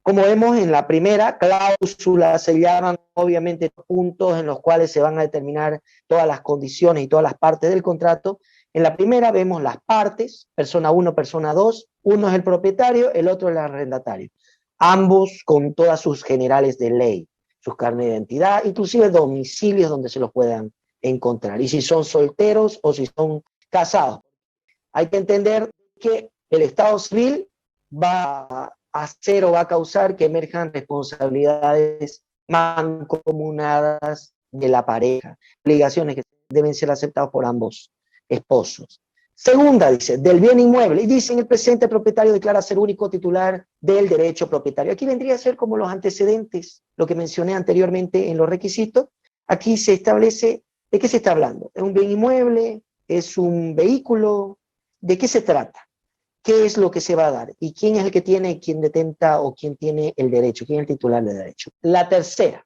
Como vemos en la primera cláusula, se llaman obviamente puntos en los cuales se van a determinar todas las condiciones y todas las partes del contrato. En la primera vemos las partes, persona 1, persona 2, uno es el propietario, el otro es el arrendatario. Ambos con todas sus generales de ley, sus carnes de identidad, inclusive domicilios donde se los puedan encontrar. Y si son solteros o si son casados. Hay que entender que el Estado civil va a hacer o va a causar que emerjan responsabilidades mancomunadas de la pareja, obligaciones que deben ser aceptadas por ambos esposos. Segunda, dice, del bien inmueble. Y dice, en el presente el propietario declara ser único titular del derecho propietario. Aquí vendría a ser como los antecedentes, lo que mencioné anteriormente en los requisitos. Aquí se establece, ¿de qué se está hablando? ¿Es un bien inmueble? ¿Es un vehículo? ¿De qué se trata? ¿Qué es lo que se va a dar? ¿Y quién es el que tiene, quién detenta o quién tiene el derecho? ¿Quién es el titular del derecho? La tercera,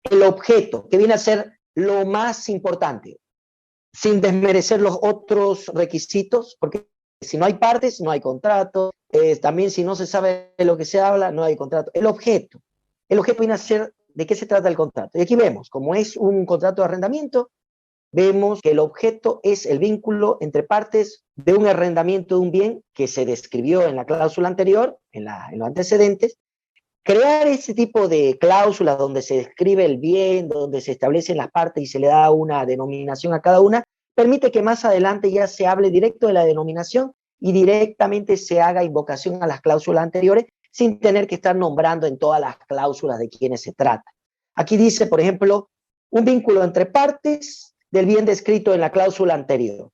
el objeto, que viene a ser lo más importante, sin desmerecer los otros requisitos, porque si no hay partes, no hay contrato, también si no se sabe de lo que se habla, no hay contrato. El objeto viene a ser de qué se trata el contrato. Y aquí vemos, como es un contrato de arrendamiento, vemos que el objeto es el vínculo entre partes de un arrendamiento de un bien que se describió en la cláusula anterior, en los antecedentes. Crear ese tipo de cláusulas donde se describe el bien, donde se establecen las partes y se le da una denominación a cada una, permite que más adelante ya se hable directo de la denominación y directamente se haga invocación a las cláusulas anteriores sin tener que estar nombrando en todas las cláusulas de quiénes se trata. Aquí dice, por ejemplo, un vínculo entre partes del bien descrito en la cláusula anterior.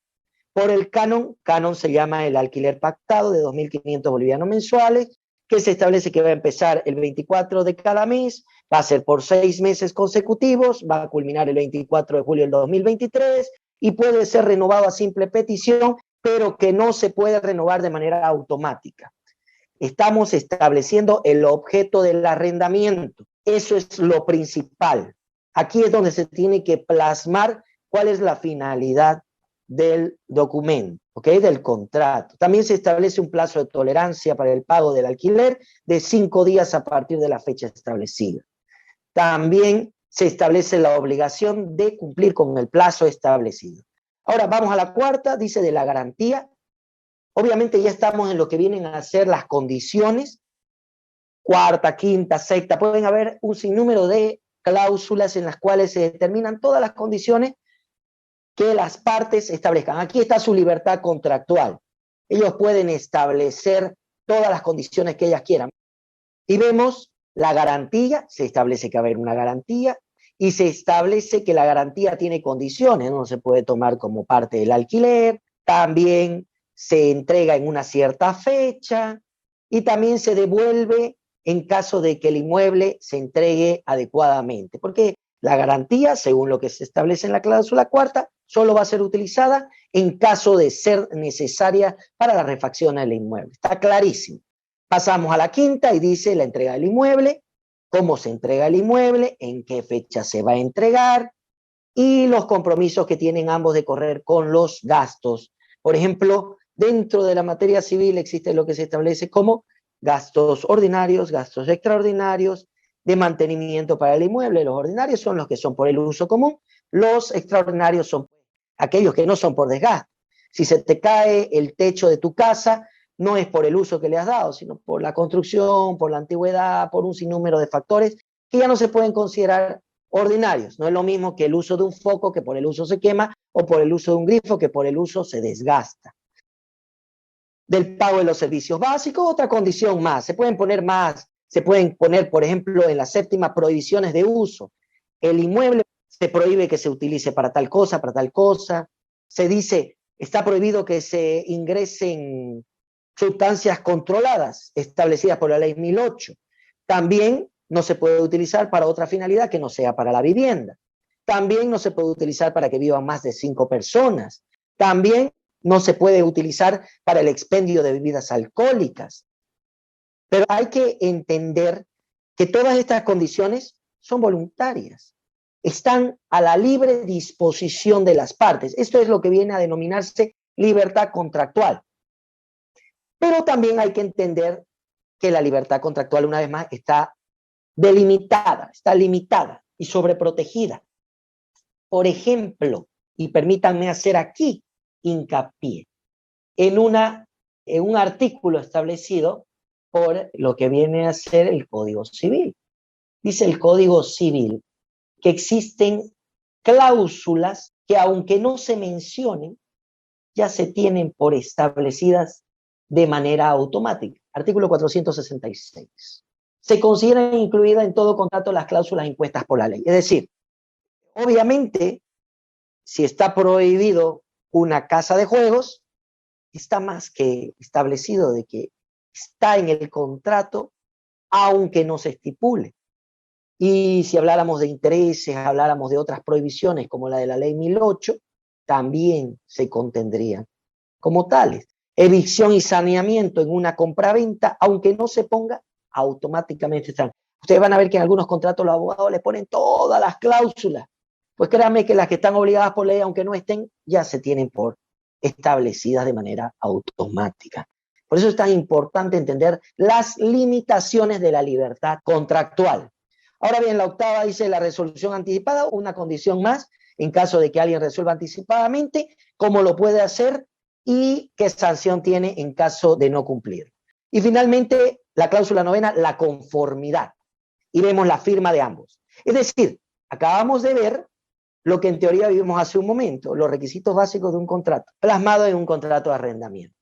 Por el canon se llama el alquiler pactado de 2.500 bolivianos mensuales, que se establece que va a empezar el 24 de cada mes, va a ser por 6 meses consecutivos, va a culminar el 24 de julio del 2023 y puede ser renovado a simple petición, pero que no se puede renovar de manera automática. Estamos estableciendo el objeto del arrendamiento. Eso es lo principal. Aquí es donde se tiene que plasmar cuál es la finalidad del documento, ¿okay? Del contrato. También se establece un plazo de tolerancia para el pago del alquiler de 5 días a partir de la fecha establecida. También se establece la obligación de cumplir con el plazo establecido. Ahora vamos a la cuarta, dice de la garantía. Obviamente ya estamos en lo que vienen a ser las condiciones. cuarta, quinta, sexta, pueden haber un sinnúmero de cláusulas en las cuales se determinan todas las condiciones que las partes establezcan. Aquí está su libertad contractual. Ellos pueden establecer todas las condiciones que ellas quieran. Y vemos la garantía, se establece que va a haber una garantía y se establece que la garantía tiene condiciones, no se puede tomar como parte del alquiler, también se entrega en una cierta fecha y también se devuelve en caso de que el inmueble se entregue adecuadamente, porque la garantía, según lo que se establece en la cláusula cuarta, solo va a ser utilizada en caso de ser necesaria para la refacción del inmueble. Está clarísimo. Pasamos a la quinta y dice la entrega del inmueble, cómo se entrega el inmueble, en qué fecha se va a entregar y los compromisos que tienen ambos de correr con los gastos. Por ejemplo, dentro de la materia civil existe lo que se establece como gastos ordinarios, gastos extraordinarios, de mantenimiento para el inmueble. Los ordinarios son los que son por el uso común, los extraordinarios son aquellos que no son por desgaste. Si se te cae el techo de tu casa, no es por el uso que le has dado, sino por la construcción, por la antigüedad, por un sinnúmero de factores que ya no se pueden considerar ordinarios. No es lo mismo que el uso de un foco que por el uso se quema o por el uso de un grifo que por el uso se desgasta. Del pago de los servicios básicos, otra condición más. Se pueden poner más. Se pueden poner, por ejemplo, en la séptima, prohibiciones de uso. El inmueble se prohíbe que se utilice para tal cosa, para tal cosa. Se dice, está prohibido que se ingresen sustancias controladas establecidas por la ley 1008. También no se puede utilizar para otra finalidad que no sea para la vivienda. También no se puede utilizar para que vivan más de 5 personas. También no se puede utilizar para el expendio de bebidas alcohólicas. Pero hay que entender que todas estas condiciones son voluntarias. Están a la libre disposición de las partes. Esto es lo que viene a denominarse libertad contractual. Pero también hay que entender que la libertad contractual, una vez más, está delimitada, está limitada y sobreprotegida. Por ejemplo, y permítanme hacer aquí hincapié, en un artículo establecido por lo que viene a ser el Código Civil. Dice el Código Civil que existen cláusulas que, aunque no se mencionen, ya se tienen por establecidas de manera automática. Artículo 466. Se consideran incluidas en todo contrato las cláusulas impuestas por la ley. Es decir, obviamente, si está prohibido una casa de juegos, está más que establecido de que está en el contrato, aunque no se estipule. Y si habláramos de intereses, habláramos de otras prohibiciones como la de la ley 1008, también se contendrían como tales. Evicción y saneamiento en una compraventa, aunque no se ponga, automáticamente están. Ustedes van a ver que en algunos contratos los abogados le ponen todas las cláusulas. Pues créanme que las que están obligadas por ley, aunque no estén, ya se tienen por establecidas de manera automática. Por eso es tan importante entender las limitaciones de la libertad contractual. Ahora bien, la octava dice la resolución anticipada, una condición más, en caso de que alguien resuelva anticipadamente, cómo lo puede hacer y qué sanción tiene en caso de no cumplir. Y finalmente, la cláusula novena, la conformidad. Y vemos la firma de ambos. Es decir, acabamos de ver lo que en teoría vimos hace un momento, los requisitos básicos de un contrato, plasmado en un contrato de arrendamiento.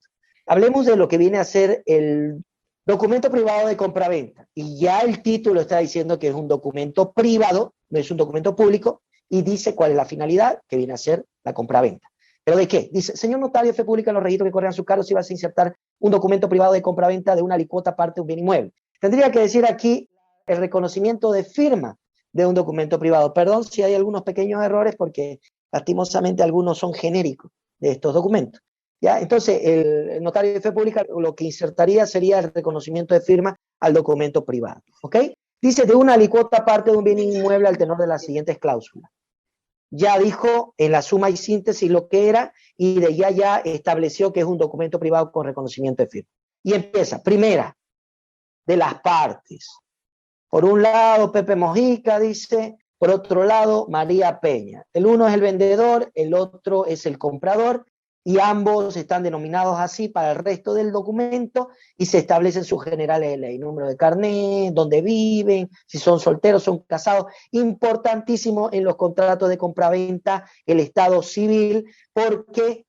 Hablemos de lo que viene a ser el documento privado de compraventa. Y ya el título está diciendo que es un documento privado, no es un documento público, y dice cuál es la finalidad, que viene a ser la compraventa. ¿Pero de qué? Dice, señor notario, fe pública en los registros que corren a su cargo si vas a insertar un documento privado de compraventa de una alicuota parte de un bien inmueble. Tendría que decir aquí el reconocimiento de firma de un documento privado. Perdón si hay algunos pequeños errores porque lastimosamente algunos son genéricos de estos documentos. ¿Ya? Entonces, el notario de fe pública lo que insertaría sería el reconocimiento de firma al documento privado. ¿Ok? Dice de una alicuota parte de un bien inmueble al tenor de las siguientes cláusulas. Ya dijo en la suma y síntesis lo que era y de ya estableció que es un documento privado con reconocimiento de firma. Y empieza, primera, de las partes. Por un lado, Pepe Mojica dice, por otro lado, María Peña. El uno es el vendedor, el otro es el comprador, y ambos están denominados así para el resto del documento y se establecen sus generales de ley, número de carnet, dónde viven, si son solteros, son casados. Importantísimo en los contratos de compraventa el estado civil, porque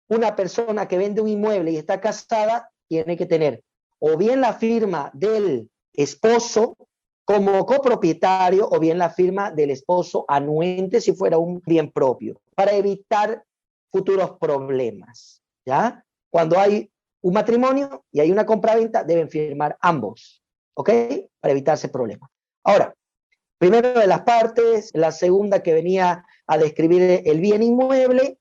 una persona que vende un inmueble y está casada tiene que tener o bien la firma del esposo como copropietario o bien la firma del esposo anuente si fuera un bien propio, para evitar futuros problemas, ¿ya? Cuando hay un matrimonio y hay una compraventa, deben firmar ambos, ¿ok? Para evitarse problemas. Ahora, primero de las partes, la segunda que venía a describir el bien inmueble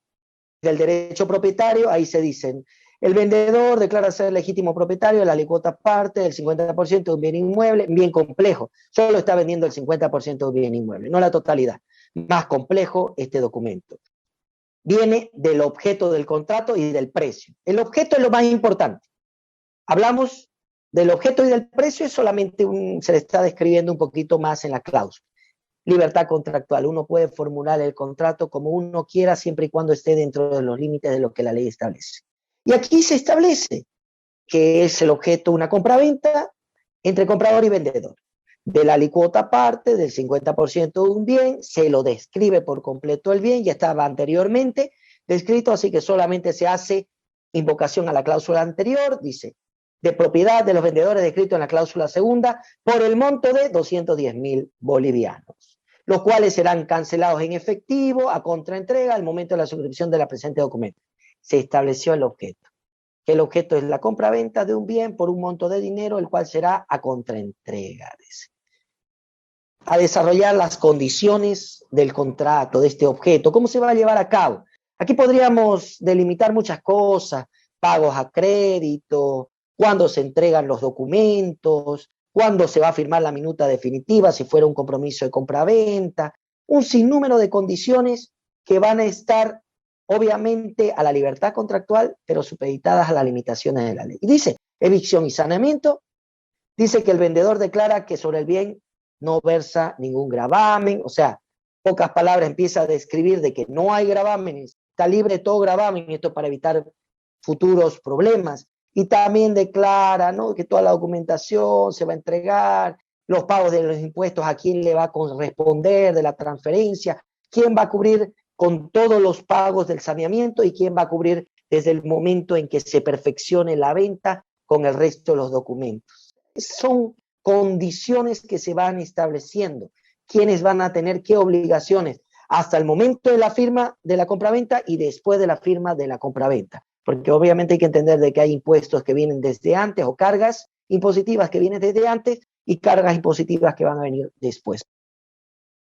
del derecho propietario, ahí se dicen, el vendedor declara ser legítimo propietario de la alícuota parte del 50% de un bien inmueble, bien complejo, solo está vendiendo el 50% de un bien inmueble, no la totalidad. Más complejo este documento. Viene del objeto del contrato y del precio. El objeto es lo más importante. Hablamos del objeto y del precio, es solamente se le está describiendo un poquito más en la cláusula. Libertad contractual. Uno puede formular el contrato como uno quiera siempre y cuando esté dentro de los límites de lo que la ley establece. Y aquí se establece que es el objeto una compraventa entre comprador y vendedor. De la alícuota parte del 50% de un bien, se lo describe por completo el bien, ya estaba anteriormente descrito, así que solamente se hace invocación a la cláusula anterior, dice, de propiedad de los vendedores descrito en la cláusula segunda, por el monto de 210.000 bolivianos, los cuales serán cancelados en efectivo a contraentrega al momento de la suscripción de la presente documento. Se estableció el objeto, que el objeto es la compraventa de un bien por un monto de dinero, el cual será a contraentrega, dice. A desarrollar las condiciones del contrato, de este objeto, cómo se va a llevar a cabo. Aquí podríamos delimitar muchas cosas, pagos a crédito, cuándo se entregan los documentos, cuándo se va a firmar la minuta definitiva, si fuera un compromiso de compraventa, un sinnúmero de condiciones que van a estar obviamente a la libertad contractual, pero supeditadas a las limitaciones de la ley. Y dice, evicción y saneamiento, dice que el vendedor declara que sobre el bien no versa ningún gravamen, o sea, pocas palabras empieza a describir de que no hay gravámenes, está libre todo gravamen, esto para evitar futuros problemas, y también declara, ¿no?, que toda la documentación se va a entregar, los pagos de los impuestos, a quién le va a corresponder de la transferencia, quién va a cubrir con todos los pagos del saneamiento y quién va a cubrir desde el momento en que se perfeccione la venta con el resto de los documentos. Son condiciones que se van estableciendo, quiénes van a tener qué obligaciones hasta el momento de la firma de la compraventa y después de la firma de la compraventa, porque obviamente hay que entender de que hay impuestos que vienen desde antes o cargas impositivas que vienen desde antes y cargas impositivas que van a venir después.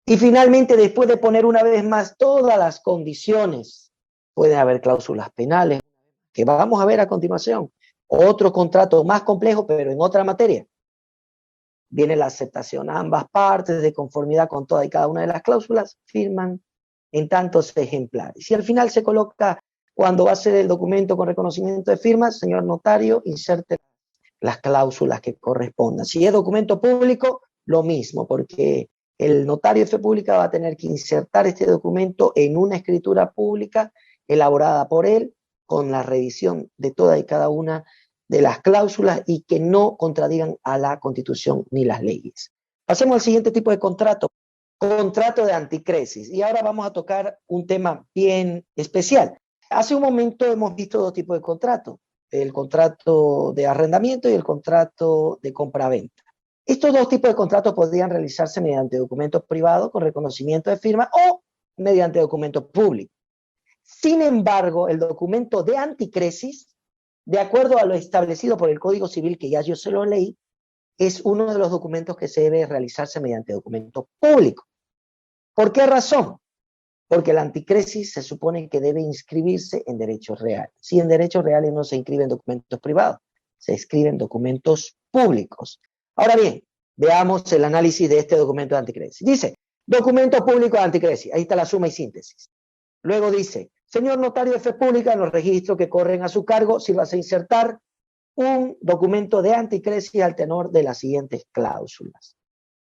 Y finalmente, después de poner una vez más todas las condiciones, pueden haber cláusulas penales, que vamos a ver a continuación, otro contrato más complejo, pero en otra materia. Viene la aceptación a ambas partes de conformidad con toda y cada una de las cláusulas, firman en tantos ejemplares. Y al final se coloca, cuando va a ser el documento con reconocimiento de firmas, señor notario, inserte las cláusulas que correspondan. Si es documento público, lo mismo, porque el notario de fe pública va a tener que insertar este documento en una escritura pública elaborada por él, con la revisión de toda y cada una de las cláusulas y que no contradigan a la Constitución ni las leyes. Pasemos al siguiente tipo de contrato, contrato de anticresis. Y ahora vamos a tocar un tema bien especial. Hace un momento hemos visto dos tipos de contratos, el contrato de arrendamiento y el contrato de compraventa. Estos dos tipos de contratos podrían realizarse mediante documentos privados con reconocimiento de firma o mediante documentos públicos. Sin embargo, el documento de anticresis, de acuerdo a lo establecido por el Código Civil, que ya yo se lo leí, es uno de los documentos que se debe realizarse mediante documento público. ¿Por qué razón? Porque el anticresis se supone que debe inscribirse en derechos reales. Si en derechos reales no se inscriben documentos privados, se escriben documentos públicos. Ahora bien, veamos el análisis de este documento de anticresis. Dice, documento público de anticresis. Ahí está la suma y síntesis. Luego dice, señor notario de fe pública, en los registros que corren a su cargo, sírvase a insertar un documento de anticresis al tenor de las siguientes cláusulas.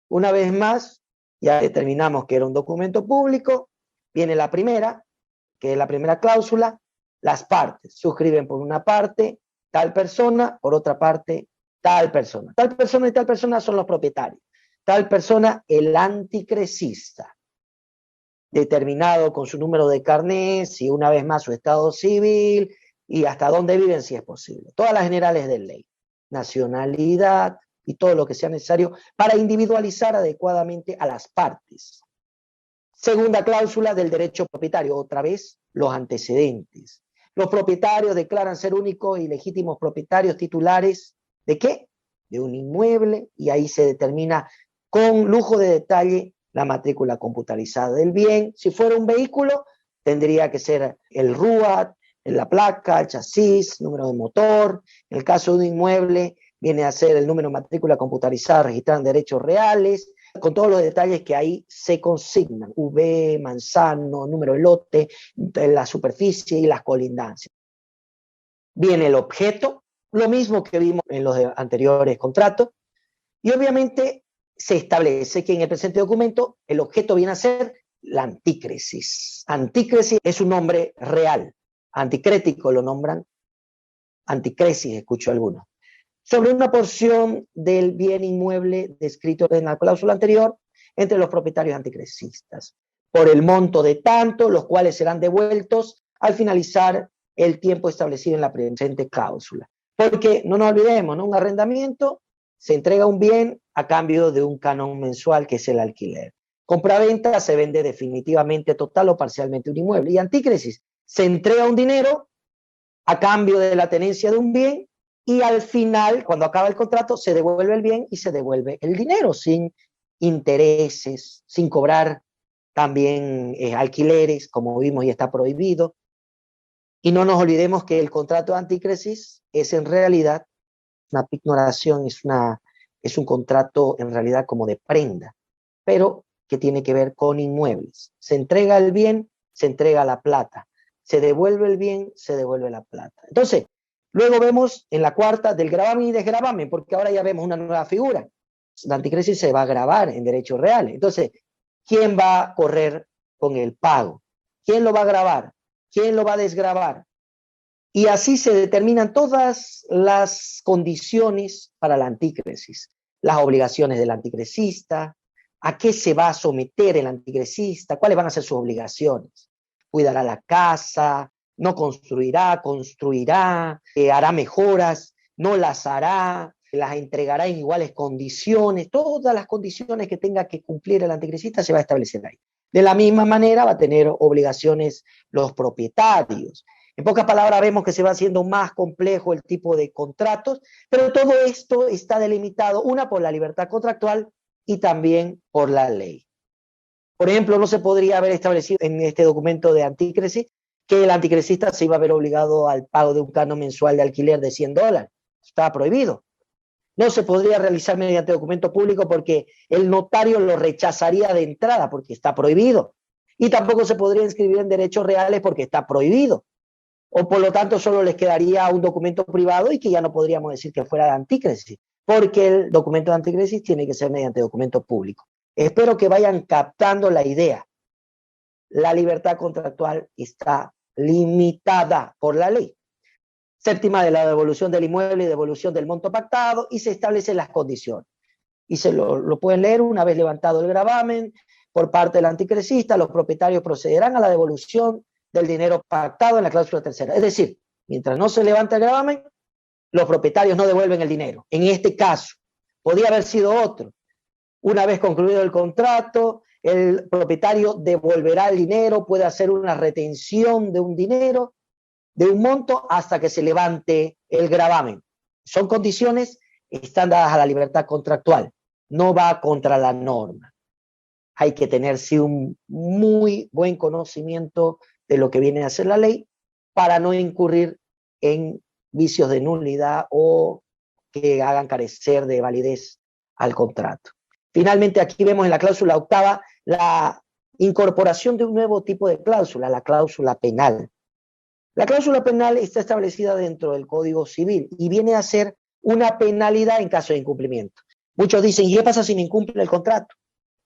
Una vez más, ya determinamos que era un documento público, viene la primera, que es la primera cláusula, las partes. Suscriben por una parte tal persona, por otra parte tal persona. Tal persona y tal persona son los propietarios. Tal persona, el anticresista, determinado con su número de carnet, y una vez más su estado civil y hasta dónde viven si es posible. Todas las generales de ley, nacionalidad y todo lo que sea necesario para individualizar adecuadamente a las partes. Segunda cláusula del derecho propietario, otra vez los antecedentes. Los propietarios declaran ser únicos y legítimos propietarios titulares ¿de qué? De un inmueble, y ahí se determina con lujo de detalle la matrícula computarizada del bien. Si fuera un vehículo, tendría que ser el RUAT, la placa, el chasis, número de motor. En el caso de un inmueble, viene a ser el número de matrícula computarizada registrada en derechos reales, con todos los detalles que ahí se consignan, V, manzano, número de lote, la superficie y las colindancias. Viene el objeto, lo mismo que vimos en los anteriores contratos, y obviamente se establece que en el presente documento el objeto viene a ser la antícresis. Antícresis es un nombre real, anticrético lo nombran, anticresis, escucho algunos. Sobre una porción del bien inmueble descrito en la cláusula anterior entre los propietarios anticresistas, por el monto de tanto, los cuales serán devueltos al finalizar el tiempo establecido en la presente cláusula. Porque no nos olvidemos, ¿no? Un arrendamiento se entrega un bien a cambio de un canon mensual que es el alquiler. Compraventa se vende definitivamente total o parcialmente un inmueble. Y antícresis se entrega un dinero a cambio de la tenencia de un bien, y al final, cuando acaba el contrato, se devuelve el bien y se devuelve el dinero sin intereses, sin cobrar también alquileres, como vimos, y está prohibido. Y no nos olvidemos que el contrato de antícresis es en realidad una pignoración, es un contrato en realidad como de prenda, pero que tiene que ver con inmuebles. Se entrega el bien, se entrega la plata. Se devuelve el bien, se devuelve la plata. Entonces, luego vemos en la cuarta del gravamen y desgravamen, porque ahora ya vemos una nueva figura. La antícresis se va a gravar en derechos reales. Entonces, ¿quién va a correr con el pago? ¿Quién lo va a gravar? ¿Quién lo va a desgravar? Y así se determinan todas las condiciones para la antícresis. Las obligaciones del anticresista, a qué se va a someter el anticresista, cuáles van a ser sus obligaciones. Cuidará la casa, no construirá, construirá, hará mejoras, no las hará, las entregará en iguales condiciones. Todas las condiciones que tenga que cumplir el anticresista se va a establecer ahí. De la misma manera va a tener obligaciones los propietarios. En pocas palabras, vemos que se va haciendo más complejo el tipo de contratos, pero todo esto está delimitado, una, por la libertad contractual y también por la ley. Por ejemplo, no se podría haber establecido en este documento de antícresis que el anticresista se iba a ver obligado al pago de un canon mensual de alquiler de $100. Estaba prohibido. No se podría realizar mediante documento público porque el notario lo rechazaría de entrada porque está prohibido. Y tampoco se podría inscribir en derechos reales porque está prohibido. O por lo tanto solo les quedaría un documento privado y que ya no podríamos decir que fuera de antícresis, porque el documento de antícresis tiene que ser mediante documento público. Espero que vayan captando la idea. La libertad contractual está limitada por la ley. Séptima, de la devolución del inmueble y devolución del monto pactado, y se establecen las condiciones. Y se lo pueden leer una vez levantado el gravamen por parte del anticresista. Los propietarios procederán a la devolución del dinero pactado en la cláusula tercera. Es decir, mientras no se levanta el gravamen, los propietarios no devuelven el dinero. En este caso, podía haber sido otro. Una vez concluido el contrato, el propietario devolverá el dinero, puede hacer una retención de un dinero, de un monto, hasta que se levante el gravamen. Son condiciones, están dadas a la libertad contractual, no va contra la norma. Hay que tener sí un muy buen conocimiento de lo que viene a ser la ley para no incurrir en vicios de nulidad o que hagan carecer de validez al contrato. Finalmente, aquí vemos en la cláusula octava la incorporación de un nuevo tipo de cláusula, la cláusula penal. La cláusula penal está establecida dentro del Código Civil y viene a ser una penalidad en caso de incumplimiento. Muchos dicen, ¿y qué pasa si me incumple el contrato?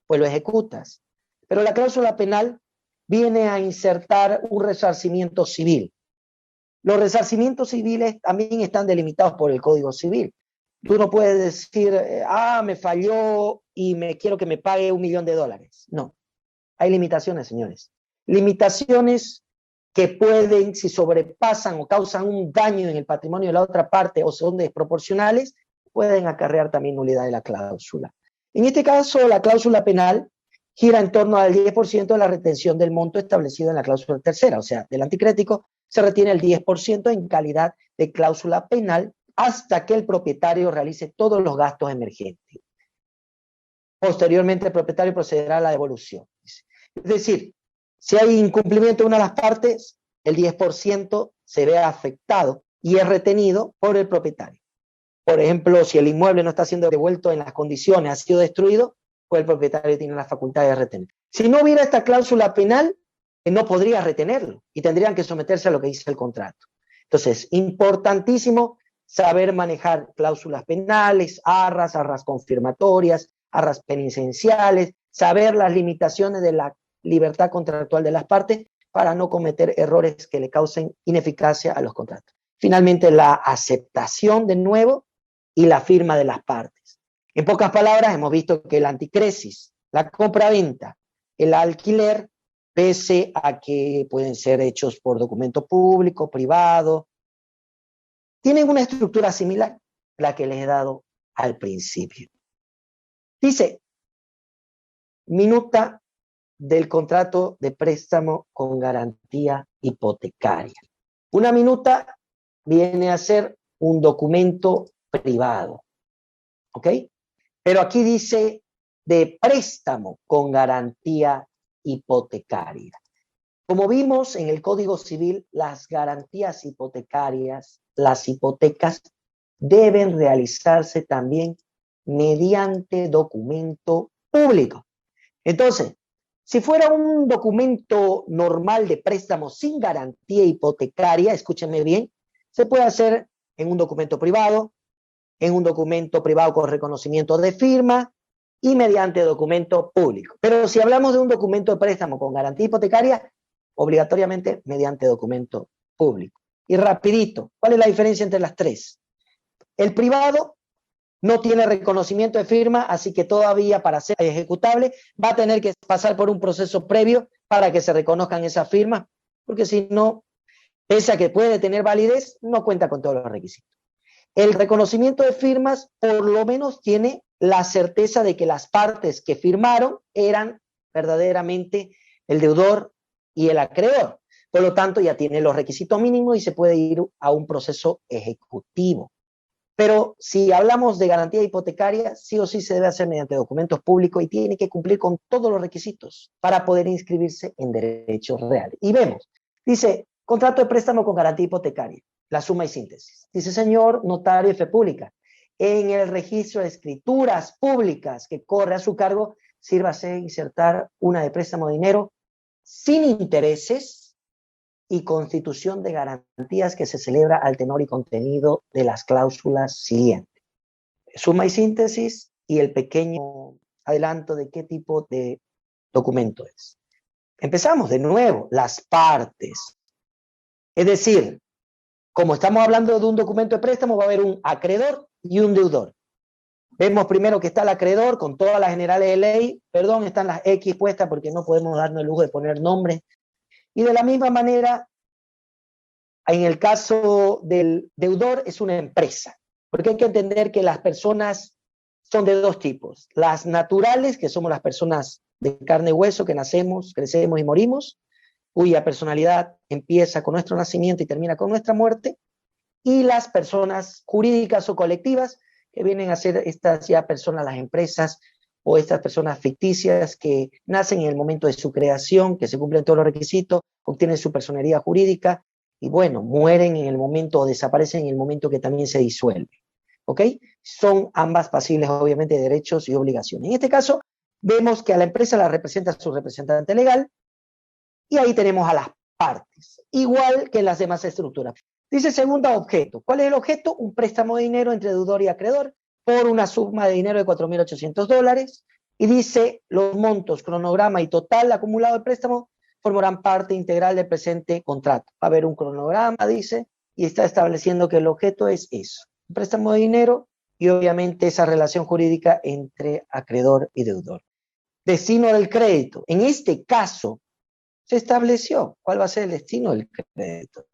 Pues lo ejecutas. Pero la cláusula penal viene a insertar un resarcimiento civil. Los resarcimientos civiles también están delimitados por el Código Civil. Tú no puedes decir, me falló y quiero que me pague $1 millón. No, hay limitaciones, señores. Limitaciones que pueden, si sobrepasan o causan un daño en el patrimonio de la otra parte o son desproporcionales, pueden acarrear también nulidad de la cláusula. En este caso, la cláusula penal gira en torno al 10% de la retención del monto establecido en la cláusula tercera, o sea, del anticrético se retiene el 10% en calidad de cláusula penal hasta que el propietario realice todos los gastos emergentes. Posteriormente, el propietario procederá a la devolución. Es decir, si hay incumplimiento de una de las partes, el 10% se ve afectado y es retenido por el propietario. Por ejemplo, si el inmueble no está siendo devuelto en las condiciones, ha sido destruido, pues el propietario tiene la facultad de retener. Si no hubiera esta cláusula penal, no podría retenerlo y tendrían que someterse a lo que dice el contrato. Entonces, importantísimo saber manejar cláusulas penales, arras confirmatorias, arras penitenciales, saber las limitaciones de la libertad contractual de las partes para no cometer errores que le causen ineficacia a los contratos. Finalmente, la aceptación de nuevo y la firma de las partes. En pocas palabras, hemos visto que el anticresis, la compraventa, el alquiler, pese a que pueden ser hechos por documento público, privado, tienen una estructura similar a la que les he dado al principio. Dice, minuta del contrato de préstamo con garantía hipotecaria. Una minuta viene a ser un documento privado, ¿ok? Pero aquí dice de préstamo con garantía hipotecaria. Como vimos en el Código Civil, las garantías hipotecarias, las hipotecas, deben realizarse también mediante documento público. Entonces, si fuera un documento normal de préstamo sin garantía hipotecaria, escúchenme bien, se puede hacer en un documento privado con reconocimiento de firma y mediante documento público. Pero si hablamos de un documento de préstamo con garantía hipotecaria, obligatoriamente mediante documento público. Y rapidito, ¿cuál es la diferencia entre las tres? El privado no tiene reconocimiento de firma, así que todavía para ser ejecutable va a tener que pasar por un proceso previo para que se reconozcan esas firmas, porque si no, pese a que puede tener validez, no cuenta con todos los requisitos. El reconocimiento de firmas por lo menos tiene la certeza de que las partes que firmaron eran verdaderamente el deudor y el acreedor. Por lo tanto, ya tiene los requisitos mínimos y se puede ir a un proceso ejecutivo. Pero si hablamos de garantía hipotecaria, sí o sí se debe hacer mediante documentos públicos y tiene que cumplir con todos los requisitos para poder inscribirse en derechos reales. Y vemos, dice, contrato de préstamo con garantía hipotecaria, la suma y síntesis. Dice, señor notario de fe pública, en el registro de escrituras públicas que corre a su cargo, sírvase insertar una de préstamo de dinero sin intereses y constitución de garantías que se celebra al tenor y contenido de las cláusulas siguientes. Suma y síntesis y el pequeño adelanto de qué tipo de documento es. Empezamos de nuevo, las partes. Es decir, como estamos hablando de un documento de préstamo, va a haber un acreedor y un deudor. Vemos primero que está el acreedor con todas las generales de ley, perdón, están las X puestas porque no podemos darnos el lujo de poner nombres. Y de la misma manera, en el caso del deudor es una empresa, porque hay que entender que las personas son de dos tipos. Las naturales, que somos las personas de carne y hueso, que nacemos, crecemos y morimos, cuya personalidad empieza con nuestro nacimiento y termina con nuestra muerte, y las personas jurídicas o colectivas, que vienen a ser estas ya personas, las empresas, o estas personas ficticias que nacen en el momento de su creación, que se cumplen todos los requisitos, obtienen su personería jurídica y bueno, mueren en el momento o desaparecen en el momento que también se disuelve. ¿Ok? Son ambas pasibles obviamente de derechos y obligaciones. En este caso, vemos que a la empresa la representa su representante legal y ahí tenemos a las partes, igual que en las demás estructuras. Dice segundo objeto. ¿Cuál es el objeto? Un préstamo de dinero entre deudor y acreedor por una suma de dinero de $4.800 y dice los montos, cronograma y total acumulado de préstamo formarán parte integral del presente contrato. Va a haber un cronograma, dice, y está estableciendo que el objeto es eso, un préstamo de dinero y obviamente esa relación jurídica entre acreedor y deudor. Destino del crédito. En este caso, se estableció cuál va a ser el destino del crédito.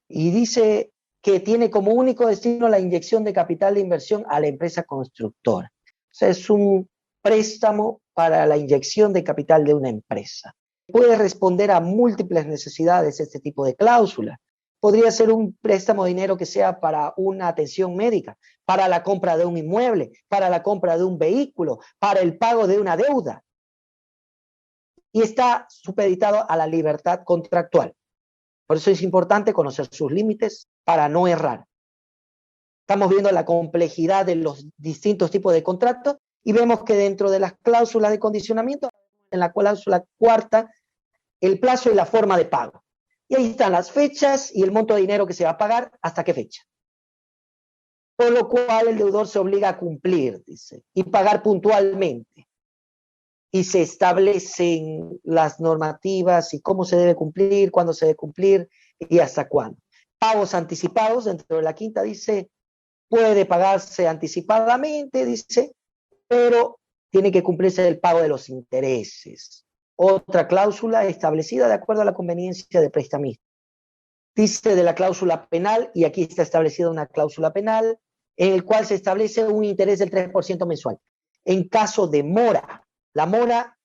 Y dice que tiene como único destino la inyección de capital de inversión a la empresa constructora. O sea, es un préstamo para la inyección de capital de una empresa. Puede responder a múltiples necesidades este tipo de cláusula. Podría ser un préstamo de dinero que sea para una atención médica, para la compra de un inmueble, para la compra de un vehículo, para el pago de una deuda. Y está supeditado a la libertad contractual. Por eso es importante conocer sus límites para no errar. Estamos viendo la complejidad de los distintos tipos de contratos y vemos que dentro de las cláusulas de condicionamiento, en la cláusula cuarta, el plazo y la forma de pago. Y ahí están las fechas y el monto de dinero que se va a pagar, hasta qué fecha. Por lo cual el deudor se obliga a cumplir, dice, y pagar puntualmente. Y se establecen las normativas y cómo se debe cumplir, cuándo se debe cumplir y hasta cuándo. Pagos anticipados, dentro de la quinta dice, puede pagarse anticipadamente, dice, pero tiene que cumplirse el pago de los intereses. Otra cláusula establecida de acuerdo a la conveniencia de prestamista. Dice de la cláusula penal, y aquí está establecida una cláusula penal, en el cual se establece un interés del 3% mensual. En caso de mora, la mora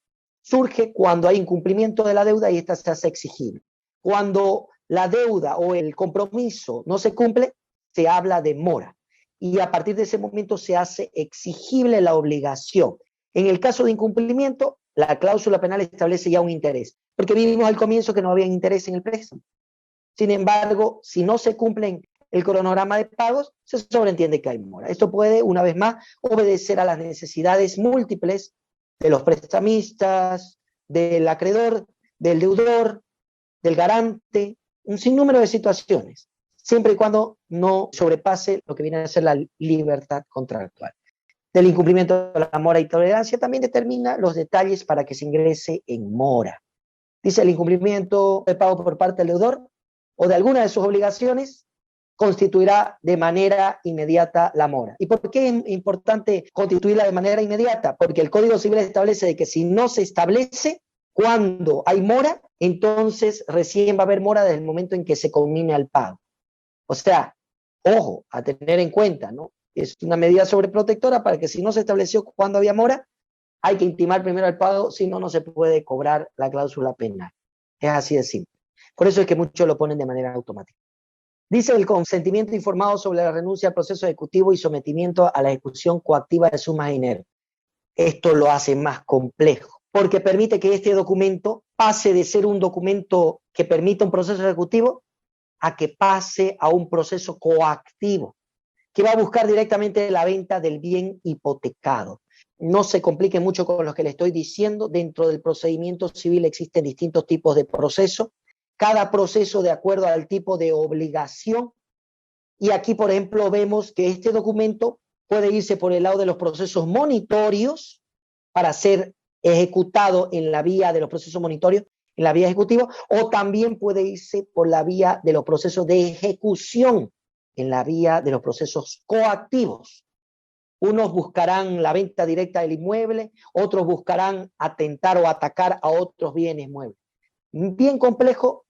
surge cuando hay incumplimiento de la deuda y esta se hace exigible. Cuando la deuda o el compromiso no se cumple, se habla de mora. Y a partir de ese momento se hace exigible la obligación. En el caso de incumplimiento, la cláusula penal establece ya un interés, porque vimos al comienzo que no había interés en el préstamo. Sin embargo, si no se cumplen el cronograma de pagos, se sobreentiende que hay mora. Esto puede, una vez más, obedecer a las necesidades múltiples de los prestamistas, del acreedor, del deudor, del garante, un sinnúmero de situaciones, siempre y cuando no sobrepase lo que viene a ser la libertad contractual. Del incumplimiento de la mora y tolerancia también determina los detalles para que se ingrese en mora. Dice el incumplimiento de pago por parte del deudor o de alguna de sus obligaciones constituirá de manera inmediata la mora. ¿Y por qué es importante constituirla de manera inmediata? Porque el Código Civil establece de que si no se establece cuando hay mora, entonces recién va a haber mora desde el momento en que se culmine el pago. O sea, ojo, a tener en cuenta, ¿no? Es una medida sobreprotectora para que si no se estableció cuando había mora, hay que intimar primero el pago, si no, no se puede cobrar la cláusula penal. Es así de simple. Por eso es que muchos lo ponen de manera automática. Dice el consentimiento informado sobre la renuncia al proceso ejecutivo y sometimiento a la ejecución coactiva de sumas de dinero. Esto lo hace más complejo, porque permite que este documento pase de ser un documento que permita un proceso ejecutivo a que pase a un proceso coactivo, que va a buscar directamente la venta del bien hipotecado. No se complique mucho con lo que le estoy diciendo. Dentro del procedimiento civil existen distintos tipos de proceso. Cada proceso de acuerdo al tipo de obligación. Y aquí, por ejemplo, vemos que este documento puede irse por el lado de los procesos monitorios para ser ejecutado en la vía de los procesos monitorios, en la vía ejecutiva, o también puede irse por la vía de los procesos de ejecución, en la vía de los procesos coactivos. Unos buscarán la venta directa del inmueble, otros buscarán atentar o atacar a otros bienes muebles. Bien complejo,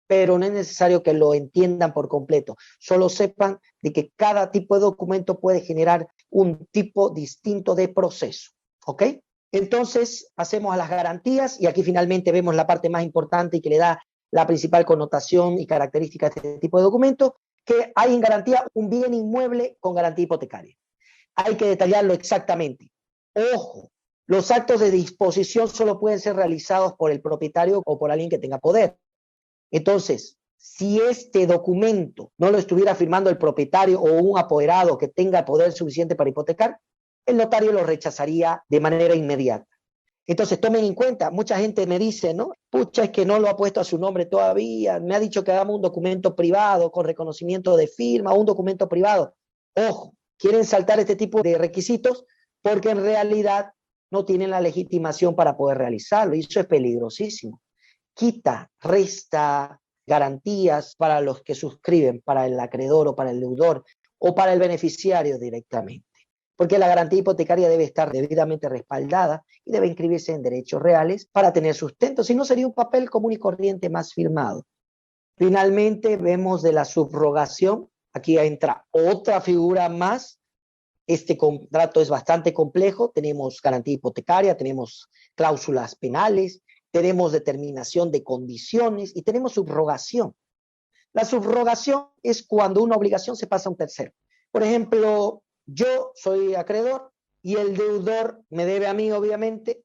pero no es necesario que lo entiendan por completo. Solo sepan de que cada tipo de documento puede generar un tipo distinto de proceso. ¿Ok? Entonces, pasemos a las garantías y aquí finalmente vemos la parte más importante y que le da la principal connotación y característica de este tipo de documento, que hay en garantía un bien inmueble con garantía hipotecaria. Hay que detallarlo exactamente. Ojo, los actos de disposición solo pueden ser realizados por el propietario o por alguien que tenga poder. Entonces, si este documento no lo estuviera firmando el propietario o un apoderado que tenga poder suficiente para hipotecar, el notario lo rechazaría de manera inmediata. Entonces, tomen en cuenta, mucha gente me dice, ¿no? Pucha, es que no lo ha puesto a su nombre todavía, me ha dicho que hagamos un documento privado con reconocimiento de firma o un documento privado. Ojo, quieren saltar este tipo de requisitos porque en realidad no tienen la legitimación para poder realizarlo y eso es peligrosísimo. quita, resta garantías para los que suscriben, para el acreedor o para el deudor o para el beneficiario directamente. Porque la garantía hipotecaria debe estar debidamente respaldada y debe inscribirse en derechos reales para tener sustento, si no sería un papel común y corriente más firmado. Finalmente vemos de la subrogación, aquí entra otra figura más. Este contrato es bastante complejo, tenemos garantía hipotecaria, tenemos cláusulas penales, tenemos determinación de condiciones y tenemos subrogación. La subrogación es cuando una obligación se pasa a un tercero. Por ejemplo, yo soy acreedor y el deudor me debe a mí, obviamente,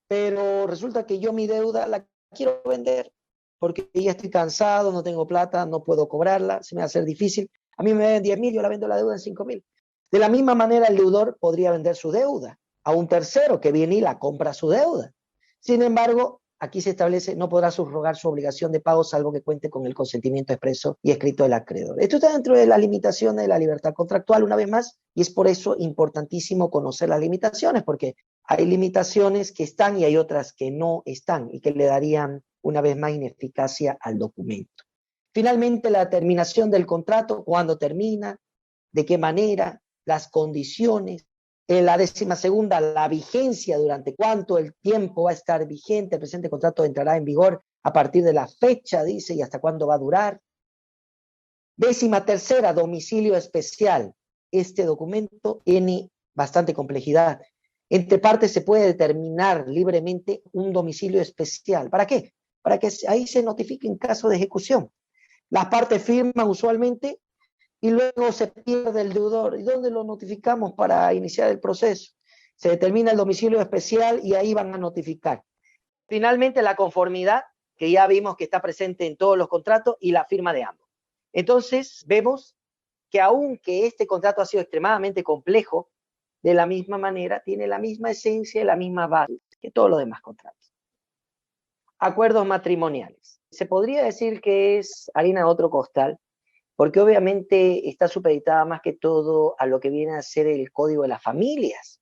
pero resulta que yo mi deuda la quiero vender porque ya estoy cansado, no tengo plata, no puedo cobrarla, se me va a hacer difícil. A mí me deben 10.000, yo la vendo la deuda en 5.000. De la misma manera, el deudor podría vender su deuda a un tercero que viene y la compra su deuda. Sin embargo, aquí se establece, no podrá subrogar su obligación de pago salvo que cuente con el consentimiento expreso y escrito del acreedor. Esto está dentro de las limitaciones de la libertad contractual, una vez más, y es por eso importantísimo conocer las limitaciones, porque hay limitaciones que están y hay otras que no están y que le darían, una vez más, ineficacia al documento. Finalmente, la terminación del contrato, cuándo termina, de qué manera, las condiciones. En la 12ª, la vigencia, durante cuánto el tiempo va a estar vigente, el presente contrato entrará en vigor a partir de la fecha, dice, y hasta cuándo va a durar. 13ª, domicilio especial. Este documento tiene bastante complejidad. Entre partes se puede determinar libremente un domicilio especial. ¿Para qué? Para que ahí se notifique en caso de ejecución. Las partes firman usualmente y luego se pierde el deudor. ¿Y dónde lo notificamos para iniciar el proceso? Se determina el domicilio especial y ahí van a notificar. Finalmente, la conformidad, que ya vimos que está presente en todos los contratos, y la firma de ambos. Entonces, vemos que aunque este contrato ha sido extremadamente complejo, de la misma manera tiene la misma esencia y la misma base que todos los demás contratos. Acuerdos matrimoniales. Se podría decir que es harina de otro costal, porque obviamente está supeditada más que todo a lo que viene a ser el Código de las Familias.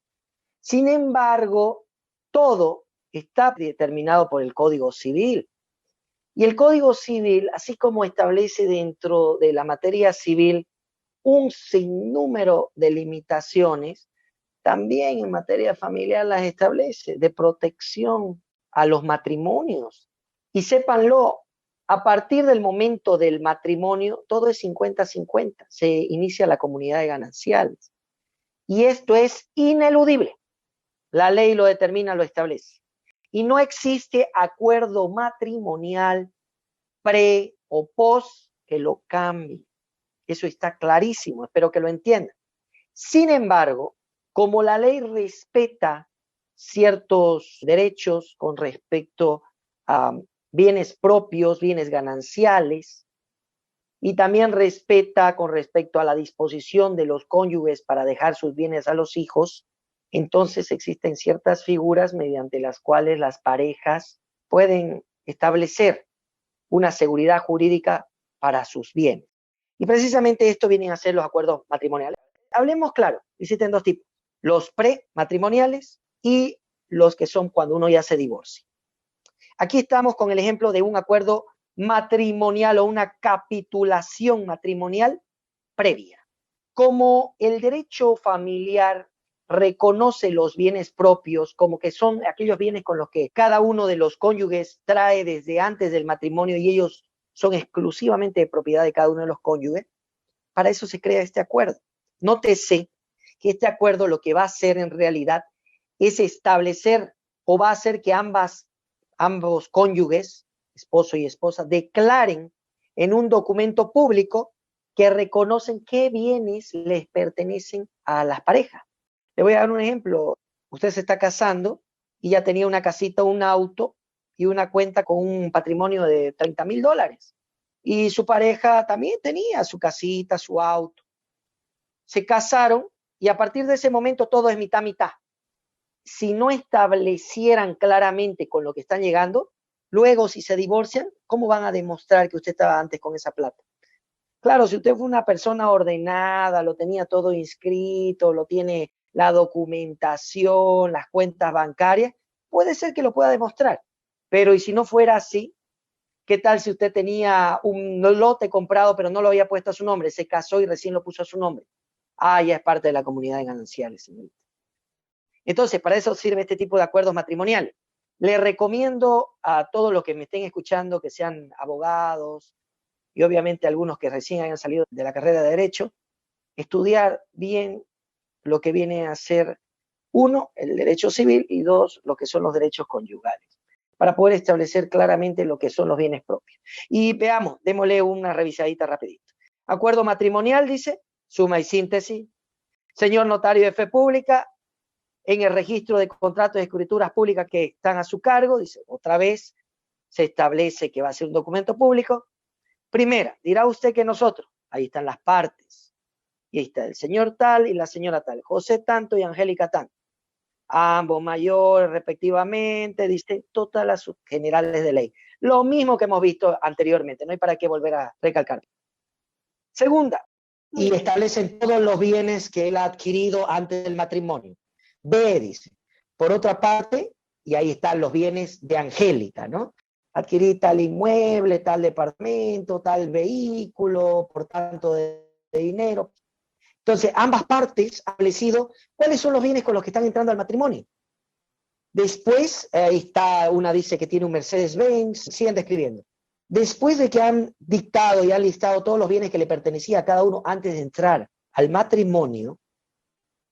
Sin embargo, todo está determinado por el Código Civil. Y el Código Civil, así como establece dentro de la materia civil un sinnúmero de limitaciones, también en materia familiar las establece, de protección a los matrimonios. Y sépanlo, a partir del momento del matrimonio, todo es 50-50, se inicia la comunidad de gananciales. Y esto es ineludible. La ley lo determina, lo establece. Y no existe acuerdo matrimonial pre o post que lo cambie. Eso está clarísimo, espero que lo entiendan. Sin embargo, como la ley respeta ciertos derechos con respecto a bienes propios, bienes gananciales, y también respeta con respecto a la disposición de los cónyuges para dejar sus bienes a los hijos, entonces existen ciertas figuras mediante las cuales las parejas pueden establecer una seguridad jurídica para sus bienes. Y precisamente esto vienen a ser los acuerdos matrimoniales. Hablemos claro, existen dos tipos, los prematrimoniales y los que son cuando uno ya se divorcia. Aquí estamos con el ejemplo de un acuerdo matrimonial o una capitulación matrimonial previa. Como el derecho familiar reconoce los bienes propios como que son aquellos bienes con los que cada uno de los cónyuges trae desde antes del matrimonio y ellos son exclusivamente de propiedad de cada uno de los cónyuges, para eso se crea este acuerdo. Nótese que este acuerdo lo que va a hacer en realidad es establecer o va a hacer que ambos cónyuges, esposo y esposa, declaren en un documento público que reconocen qué bienes les pertenecen a las parejas. Le voy a dar un ejemplo. Usted se está casando y ya tenía una casita, un auto y una cuenta con un patrimonio de $30,000. Y su pareja también tenía su casita, su auto. Se casaron y a partir de ese momento todo es mitad-mitad. Si no establecieran claramente con lo que están llegando, luego si se divorcian, ¿cómo van a demostrar que usted estaba antes con esa plata? Claro, si usted fue una persona ordenada, lo tenía todo inscrito, lo tiene la documentación, las cuentas bancarias, puede ser que lo pueda demostrar. Pero y si no fuera así, ¿Qué tal si usted tenía un lote comprado pero no lo había puesto a su nombre? Se casó y recién lo puso a su nombre. Ah, ya es parte de la comunidad de gananciales, señorita. Entonces, para eso sirve este tipo de acuerdos matrimoniales. Le recomiendo a todos los que me estén escuchando, que sean abogados y obviamente algunos que recién hayan salido de la carrera de Derecho, estudiar bien lo que viene a ser, uno, el derecho civil y dos, lo que son los derechos conyugales, para poder establecer claramente lo que son los bienes propios. Y veamos, démosle una revisadita rapidito. Acuerdo matrimonial, dice, suma y síntesis. Señor notario de fe pública, en el registro de contratos de escrituras públicas que están a su cargo, dice, otra vez se establece que va a ser un documento público. Primera, dirá usted que nosotros, ahí están las partes, y ahí está el señor tal y la señora tal, José tanto y Angélica tanto, ambos mayores respectivamente, dice todas las generales de ley. Lo mismo que hemos visto anteriormente, no hay para qué volver a recalcar. Segunda, y establecen todos los bienes que él ha adquirido antes del matrimonio. B, dice, por otra parte, y ahí están los bienes de Angélica, ¿no? Adquirir tal inmueble, tal departamento, tal vehículo, por tanto de dinero. Entonces, ambas partes han establecido cuáles son los bienes con los que están entrando al matrimonio. Después, ahí está, una dice que tiene un Mercedes-Benz, siguen describiendo. Después de que han dictado y han listado todos los bienes que le pertenecía a cada uno antes de entrar al matrimonio,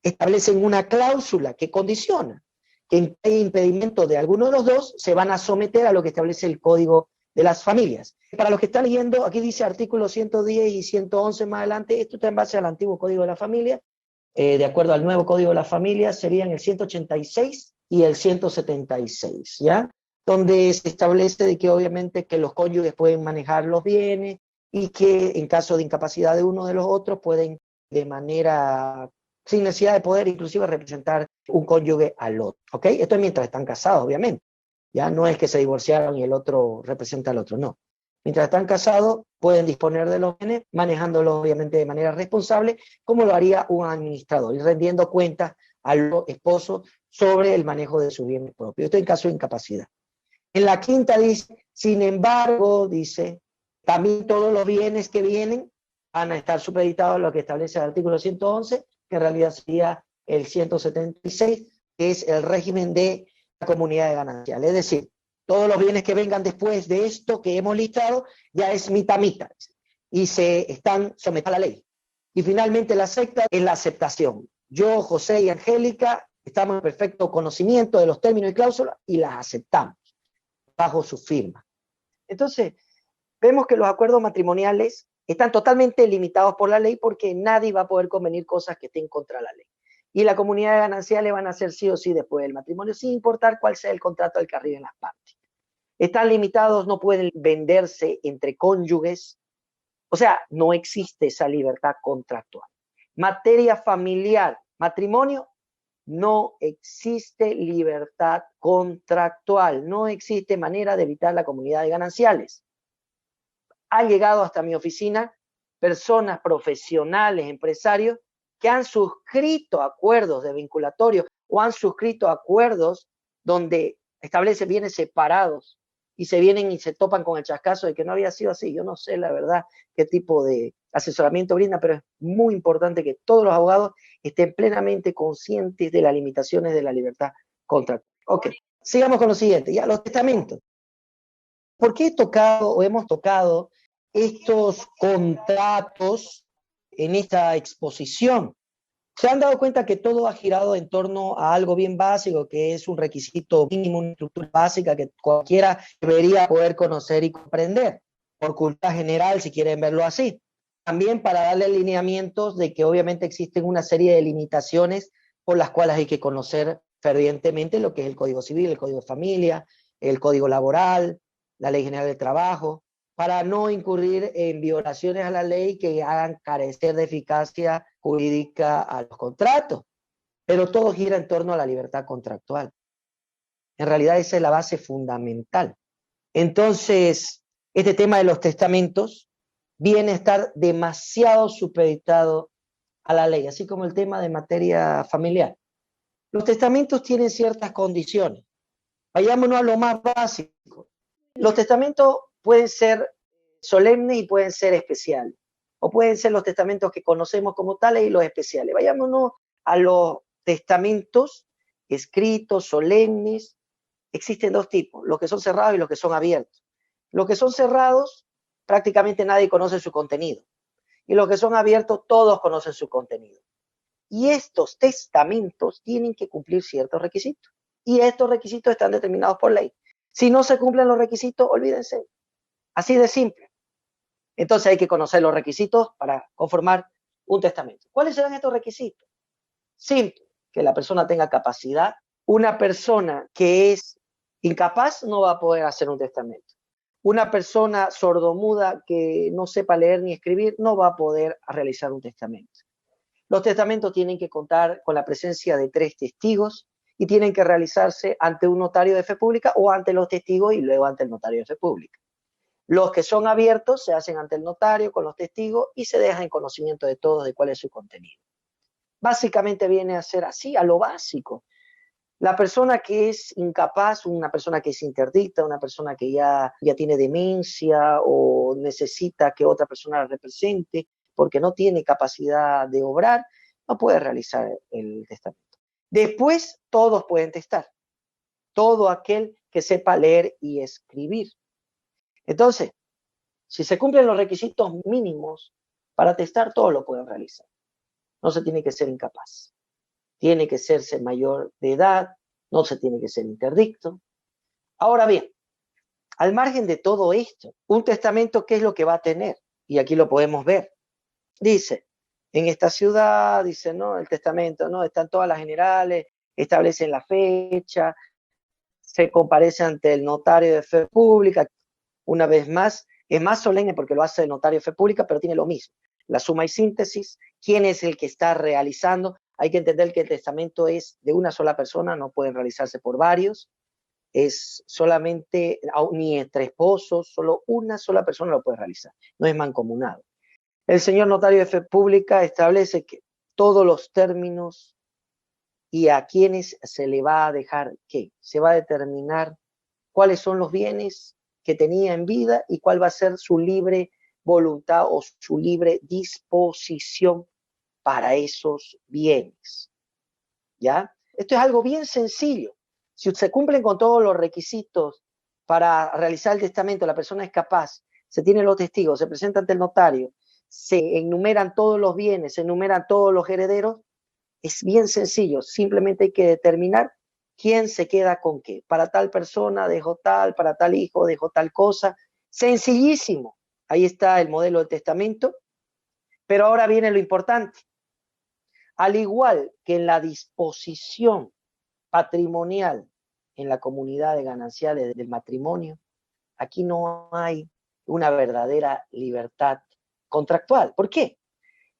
establecen una cláusula que condiciona que en impedimento de alguno de los dos se van a someter a lo que establece el Código de las Familias. Para los que están leyendo, aquí dice artículos 110 y 111 más adelante, esto está en base al antiguo Código de la Familia, de acuerdo al nuevo Código de la Familia serían el 186 y el 176, ¿ya? Donde se establece de que obviamente que los cónyuges pueden manejar los bienes y que en caso de incapacidad de uno de los otros pueden de manera sin necesidad de poder inclusive representar un cónyuge al otro, ¿ok? Esto es mientras están casados, obviamente. Ya no es que se divorciaron y el otro representa al otro, no. Mientras están casados, pueden disponer de los bienes, manejándolos obviamente de manera responsable, como lo haría un administrador, y rendiendo cuentas al esposo sobre el manejo de sus bienes propios. Esto en caso de incapacidad. En la quinta dice, sin embargo, dice, también todos los bienes que vienen van a estar supeditados a lo que establece el artículo 111, que en realidad sería el 176, que es el régimen de la comunidad de gananciales. Es decir, todos los bienes que vengan después de esto que hemos listado ya es mitad-mitad y se están sometidos a la ley. Y finalmente la sexta es la aceptación. Yo, José y Angélica estamos en perfecto conocimiento de los términos y cláusulas y las aceptamos bajo su firma. Entonces, vemos que los acuerdos matrimoniales están totalmente limitados por la ley porque nadie va a poder convenir cosas que estén contra la ley. Y la comunidad de gananciales van a ser sí o sí después del matrimonio, sin importar cuál sea el contrato al que arriben las partes. Están limitados, no pueden venderse entre cónyuges. O sea, no existe esa libertad contractual. Materia familiar, matrimonio, no existe libertad contractual. No existe manera de evitar la comunidad de gananciales. Han llegado hasta mi oficina personas profesionales, empresarios, que han suscrito acuerdos de vinculatorio o han suscrito acuerdos donde establecen bienes separados y se vienen y se topan con el chascazo de que no había sido así. Yo no sé la verdad qué tipo de asesoramiento brinda, pero es muy importante que todos los abogados estén plenamente conscientes de las limitaciones de la libertad contractual. Ok, sigamos con lo siguiente, ya los testamentos. ¿Por qué he tocado o hemos tocado estos contratos en esta exposición? Se han dado cuenta que todo ha girado en torno a algo bien básico, que es un requisito mínimo, una estructura básica que cualquiera debería poder conocer y comprender, por cultura general, si quieren verlo así. También para darle lineamientos de que obviamente existen una serie de limitaciones por las cuales hay que conocer fervientemente lo que es el Código Civil, el Código de Familia, el Código Laboral, la Ley General del Trabajo, para no incurrir en violaciones a la ley que hagan carecer de eficacia jurídica a los contratos. Pero todo gira en torno a la libertad contractual. En realidad esa es la base fundamental. Entonces, este tema de los testamentos viene a estar demasiado supeditado a la ley, así como el tema de materia familiar. Los testamentos tienen ciertas condiciones. Vayámonos a lo más básico. Los testamentos pueden ser solemnes y pueden ser especiales. O pueden ser los testamentos que conocemos como tales y los especiales. Vayámonos a los testamentos escritos, solemnes. Existen dos tipos, los que son cerrados y los que son abiertos. Los que son cerrados, prácticamente nadie conoce su contenido. Y los que son abiertos, todos conocen su contenido. Y estos testamentos tienen que cumplir ciertos requisitos. Y estos requisitos están determinados por ley. Si no se cumplen los requisitos, olvídense. Así de simple. Entonces hay que conocer los requisitos para conformar un testamento. ¿Cuáles serán estos requisitos? Simple, que la persona tenga capacidad. Una persona que es incapaz no va a poder hacer un testamento. Una persona sordomuda que no sepa leer ni escribir no va a poder realizar un testamento. Los testamentos tienen que contar con la presencia de 3 testigos y tienen que realizarse ante un notario de fe pública o ante los testigos y luego ante el notario de fe pública. Los que son abiertos se hacen ante el notario con los testigos y se deja en conocimiento de todos de cuál es su contenido. Básicamente viene a ser así, a lo básico. La persona que es incapaz, una persona que es interdicta, una persona que ya tiene demencia o necesita que otra persona la represente porque no tiene capacidad de obrar, no puede realizar el testamento. Después todos pueden testar. Todo aquel que sepa leer y escribir. Entonces, si se cumplen los requisitos mínimos para testar, todos lo pueden realizar. No se tiene que ser incapaz. Tiene que serse mayor de edad, no se tiene que ser interdicto. Ahora bien, al margen de todo esto, un testamento, ¿qué es lo que va a tener? Y aquí lo podemos ver. Dice, en esta ciudad, dice, no, el testamento, no, están todas las generales, establecen la fecha, se comparece ante el notario de fe pública. Una vez más, es más solemne porque lo hace el notario de fe pública, pero tiene lo mismo. La suma y síntesis, quién es el que está realizando. Hay que entender que el testamento es de una sola persona, no pueden realizarse por varios. Es solamente, ni entre esposos, solo una sola persona lo puede realizar. No es mancomunado. El señor notario de fe pública establece que todos los términos y a quienes se le va a dejar qué. Se va a determinar cuáles son los bienes que tenía en vida y cuál va a ser su libre voluntad o su libre disposición para esos bienes. ¿Ya? Esto es algo bien sencillo. Si se cumplen con todos los requisitos para realizar el testamento, la persona es capaz, se tienen los testigos, se presenta ante el notario, se enumeran todos los bienes, se enumeran todos los herederos, es bien sencillo. Simplemente hay que determinar quién se queda con qué. Para tal persona dejó tal, para tal hijo dejó tal cosa. Sencillísimo. Ahí está el modelo del testamento. Pero ahora viene lo importante. Al igual que en la disposición patrimonial en la comunidad de gananciales del matrimonio, aquí no hay una verdadera libertad contractual. ¿Por qué?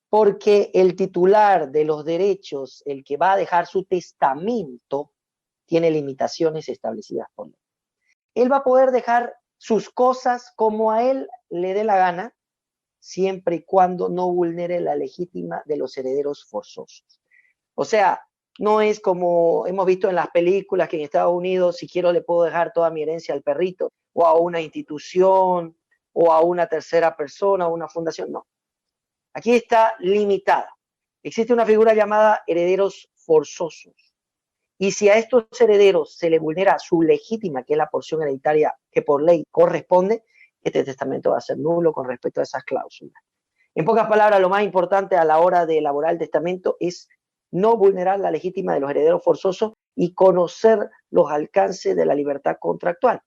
Porque el titular de los derechos, el que va a dejar su testamento, tiene limitaciones establecidas por ley. Él va a poder dejar sus cosas como a él le dé la gana, siempre y cuando no vulnere la legítima de los herederos forzosos. O sea, no es como hemos visto en las películas que en Estados Unidos, si quiero le puedo dejar toda mi herencia al perrito, o a una institución, o a una tercera persona, o una fundación. No. Aquí está limitada. Existe una figura llamada herederos forzosos. Y si a estos herederos se le vulnera su legítima, que es la porción hereditaria que por ley corresponde, este testamento va a ser nulo con respecto a esas cláusulas. En pocas palabras, lo más importante a la hora de elaborar el testamento es no vulnerar la legítima de los herederos forzosos y conocer los alcances de la libertad contractual.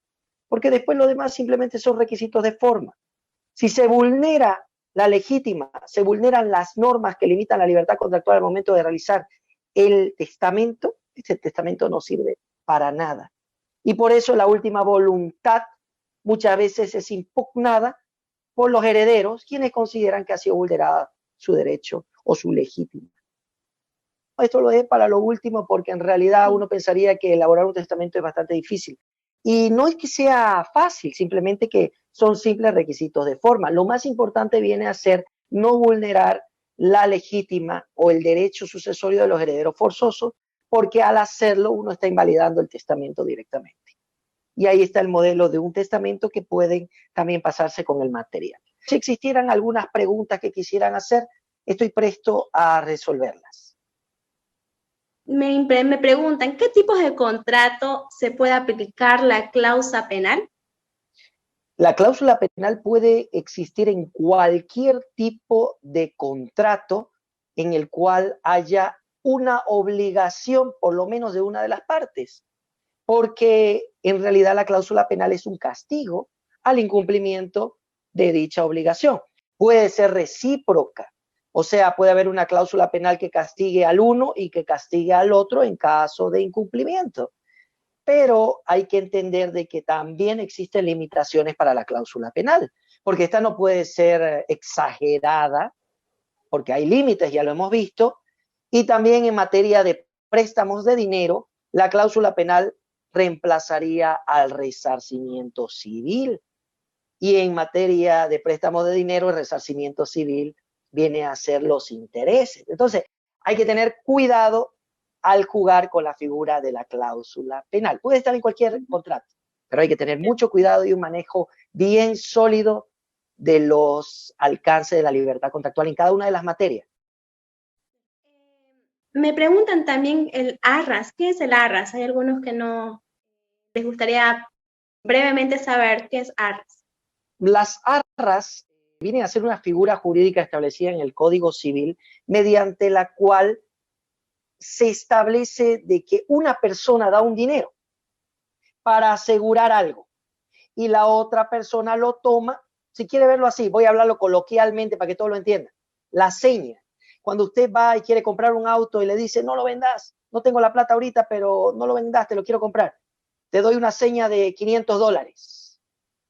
Porque después lo demás simplemente son requisitos de forma. Si se vulnera la legítima, se vulneran las normas que limitan la libertad contractual al momento de realizar el testamento, este testamento no sirve para nada. Y por eso la última voluntad muchas veces es impugnada por los herederos, quienes consideran que ha sido vulnerada su derecho o su legítima. Esto lo es para lo último porque en realidad uno pensaría que elaborar un testamento es bastante difícil. Y no es que sea fácil, simplemente que son simples requisitos de forma. Lo más importante viene a ser no vulnerar la legítima o el derecho sucesorio de los herederos forzosos, porque al hacerlo uno está invalidando el testamento directamente. y ahí está el modelo de un testamento que pueden también pasarse con el material. Si existieran algunas preguntas que quisieran hacer, estoy presto a resolverlas. Me preguntan, ¿qué tipos de contrato se puede aplicar la cláusula penal? La cláusula penal puede existir en cualquier tipo de contrato en el cual haya una obligación, por lo menos de una de las partes, porque en realidad la cláusula penal es un castigo al incumplimiento de dicha obligación. Puede ser recíproca, o sea, puede haber una cláusula penal que castigue al uno y que castigue al otro en caso de incumplimiento. Pero hay que entender de que también existen limitaciones para la cláusula penal, porque esta no puede ser exagerada, porque hay límites, ya lo hemos visto, y también en materia de préstamos de dinero, la cláusula penal reemplazaría al resarcimiento civil. Y en materia de préstamos de dinero, el resarcimiento civil viene a ser los intereses. Entonces, hay que tener cuidado al jugar con la figura de la cláusula penal. Puede estar en cualquier contrato, pero hay que tener mucho cuidado y un manejo bien sólido de los alcances de la libertad contractual en cada una de las materias. Me preguntan también el arras. ¿Qué es el arras? Hay algunos que no les gustaría brevemente saber qué es arras. Las arras vienen a ser una figura jurídica establecida en el Código Civil mediante la cual se establece de que una persona da un dinero para asegurar algo y la otra persona lo toma. Si quiere verlo así, voy a hablarlo coloquialmente para que todos lo entiendan. La seña. Cuando usted va y quiere comprar un auto y le dice, no lo vendas, no tengo la plata ahorita, pero no lo vendas, te lo quiero comprar. Te doy una seña de $500.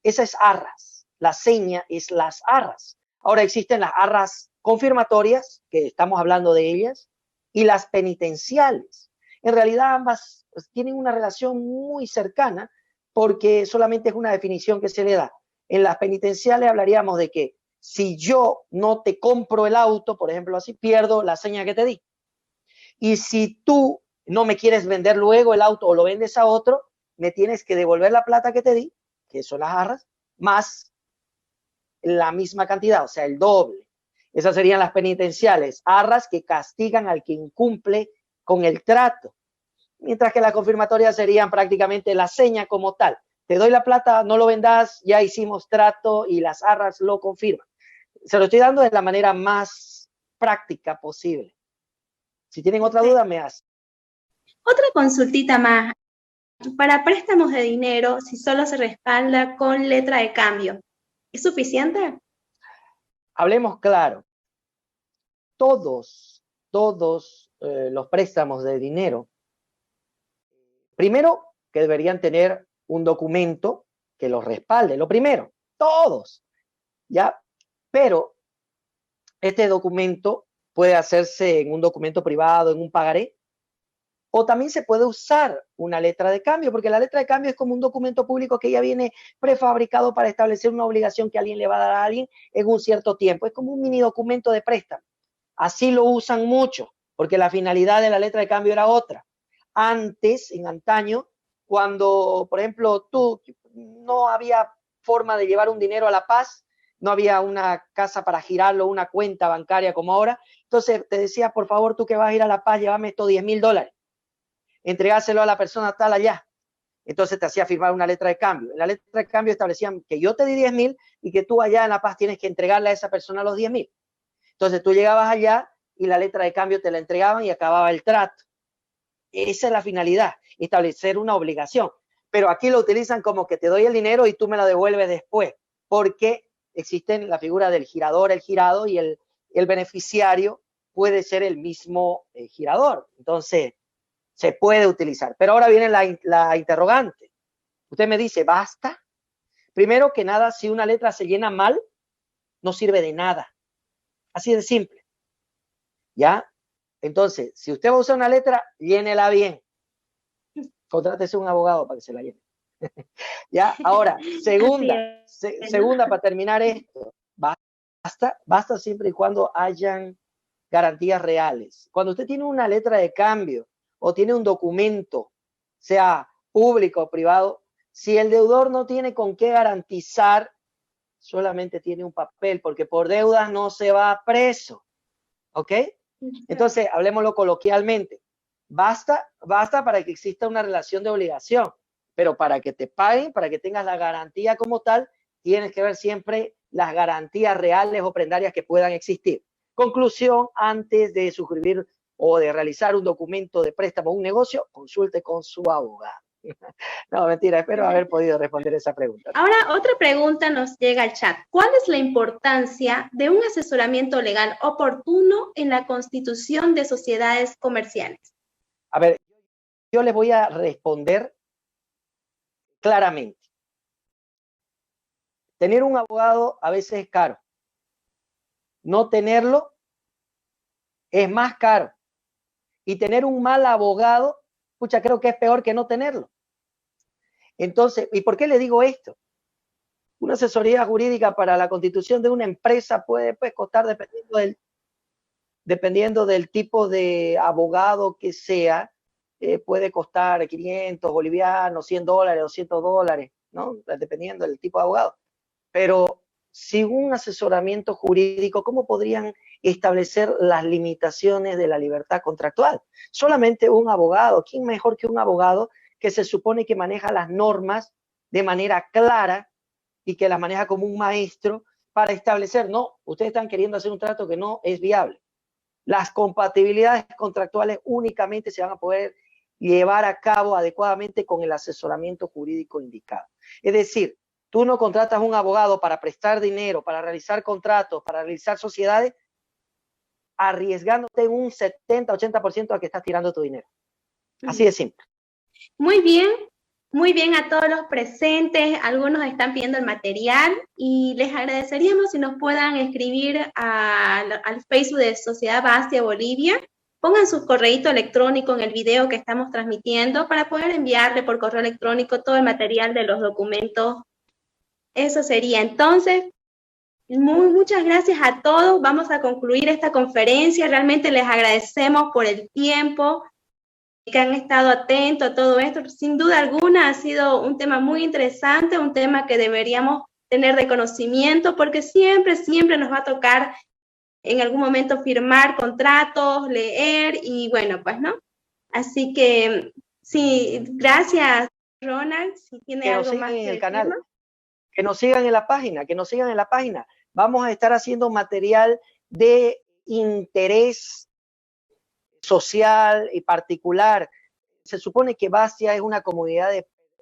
Esa es arras. La seña es las arras. Ahora existen las arras confirmatorias, que estamos hablando de ellas, y las penitenciales. En realidad ambas tienen una relación muy cercana porque solamente es una definición que se le da. En las penitenciales hablaríamos de que si yo no te compro el auto, por ejemplo, así pierdo la seña que te di. Y si tú no me quieres vender luego el auto o lo vendes a otro, me tienes que devolver la plata que te di, que son las arras, más la misma cantidad, o sea, el doble. Esas serían las penitenciales, arras que castigan al que incumple con el trato. Mientras que las confirmatorias serían prácticamente la seña como tal. Te doy la plata, no lo vendas, ya hicimos trato y las arras lo confirman. Se lo estoy dando de la manera más práctica posible. Si tienen otra duda, me hacen. Otra consultita más. Para préstamos de dinero, si solo se respalda con letra de cambio, ¿es suficiente? Hablemos claro. Todos los préstamos de dinero, primero que deberían tener un documento que los respalde, lo primero, todos, ¿ya? Pero este documento puede hacerse en un documento privado, en un pagaré, o también se puede usar una letra de cambio, porque la letra de cambio es como un documento público que ya viene prefabricado para establecer una obligación que alguien le va a dar a alguien en un cierto tiempo. Es como un mini documento de préstamo. Así lo usan mucho, porque la finalidad de la letra de cambio era otra. Antes, en antaño, cuando, por ejemplo, tú no había forma de llevar un dinero a La Paz, no había una casa para girarlo, una cuenta bancaria como ahora, entonces te decía, por favor, tú que vas a ir a La Paz, llévame estos $10,000, entregárselo a la persona tal allá. Entonces te hacía firmar una letra de cambio. En la letra de cambio establecían que yo te di 10,000 y que tú allá en La Paz tienes que entregarle a esa persona los 10,000. Entonces tú llegabas allá y la letra de cambio te la entregaban y acababa el trato. Esa es la finalidad, establecer una obligación. Pero aquí lo utilizan como que te doy el dinero y tú me lo devuelves después, porque existen la figura del girador, el girado, y el beneficiario puede ser el mismo girador. Entonces, se puede utilizar. Pero ahora viene la interrogante. Usted me dice, ¿basta? Primero que nada, si una letra se llena mal, no sirve de nada. Así de simple. ¿Ya? Entonces, si usted va a usar una letra, llénela bien. Contrátese un abogado para que se la llene. ¿Ya? Ahora, segunda para terminar esto. Basta siempre y cuando hayan garantías reales. Cuando usted tiene una letra de cambio o tiene un documento, sea público o privado, Si el deudor no tiene con qué garantizar, solamente tiene un papel, porque por deudas no se va preso. ¿Ok? Entonces, hablemoslo coloquialmente. Basta para que exista una relación de obligación, pero para que te paguen, para que tengas la garantía como tal, tienes que ver siempre las garantías reales o prendarias que puedan existir. Conclusión, antes de suscribir o de realizar un documento de préstamo o un negocio, consulte con su abogado. No, mentira, espero haber podido responder esa pregunta. Ahora, otra pregunta nos llega al chat. ¿Cuál es la importancia de un asesoramiento legal oportuno en la constitución de sociedades comerciales? A ver, yo les voy a responder claramente. Tener un abogado a veces es caro. No tenerlo es más caro. Y tener un mal abogado, pucha, creo que es peor que no tenerlo. Entonces, ¿y por qué le digo esto? Una asesoría jurídica para la constitución de una empresa puede costar, dependiendo del tipo de abogado que sea, puede costar 500 bolivianos, $100, $200, ¿no? Dependiendo del tipo de abogado. Pero sin un asesoramiento jurídico, ¿cómo podrían establecer las limitaciones de la libertad contractual? Solamente un abogado. ¿Quién mejor que un abogado que se supone que maneja las normas de manera clara y que las maneja como un maestro para establecer, no, ustedes están queriendo hacer un trato que no es viable? Las compatibilidades contractuales únicamente se van a poder llevar a cabo adecuadamente con el asesoramiento jurídico indicado. Es decir, tú no contratas un abogado para prestar dinero, para realizar contratos, para realizar sociedades, arriesgándote en un 70-80% a que estás tirando tu dinero. Así de simple. Muy bien a todos los presentes. Algunos están pidiendo el material y les agradeceríamos si nos puedan escribir al Facebook de Sociedad Bastia Bolivia. Pongan su correo electrónico en el video que estamos transmitiendo para poder enviarle por correo electrónico todo el material de los documentos. Eso sería entonces. Muchas gracias a todos. Vamos a concluir esta conferencia. Realmente les agradecemos por el tiempo que han estado atentos a todo esto. Sin duda alguna ha sido un tema muy interesante, un tema que deberíamos tener de conocimiento, porque siempre nos va a tocar en algún momento firmar contratos, leer y bueno, pues, ¿no? Así que, sí, gracias, Ronald. Si tiene algo más que en el decirnos. canal, que nos sigan en la página, Vamos a estar haciendo material de interés social y particular. Se supone que Bastia es una comunidad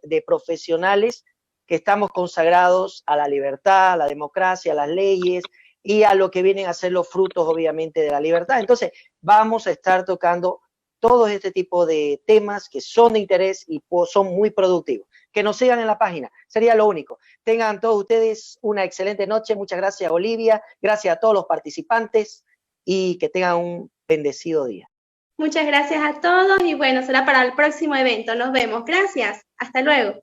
de profesionales que estamos consagrados a la libertad, a la democracia, a las leyes y a lo que vienen a ser los frutos, obviamente, de la libertad. Entonces, vamos a estar tocando todo este tipo de temas que son de interés y son muy productivos. Que nos sigan en la página, sería lo único. Tengan todos ustedes una excelente noche. Muchas gracias, Olivia. Gracias a todos los participantes y que tengan un bendecido día. Muchas gracias a todos y bueno, será para el próximo evento. Nos vemos. Gracias. Hasta luego.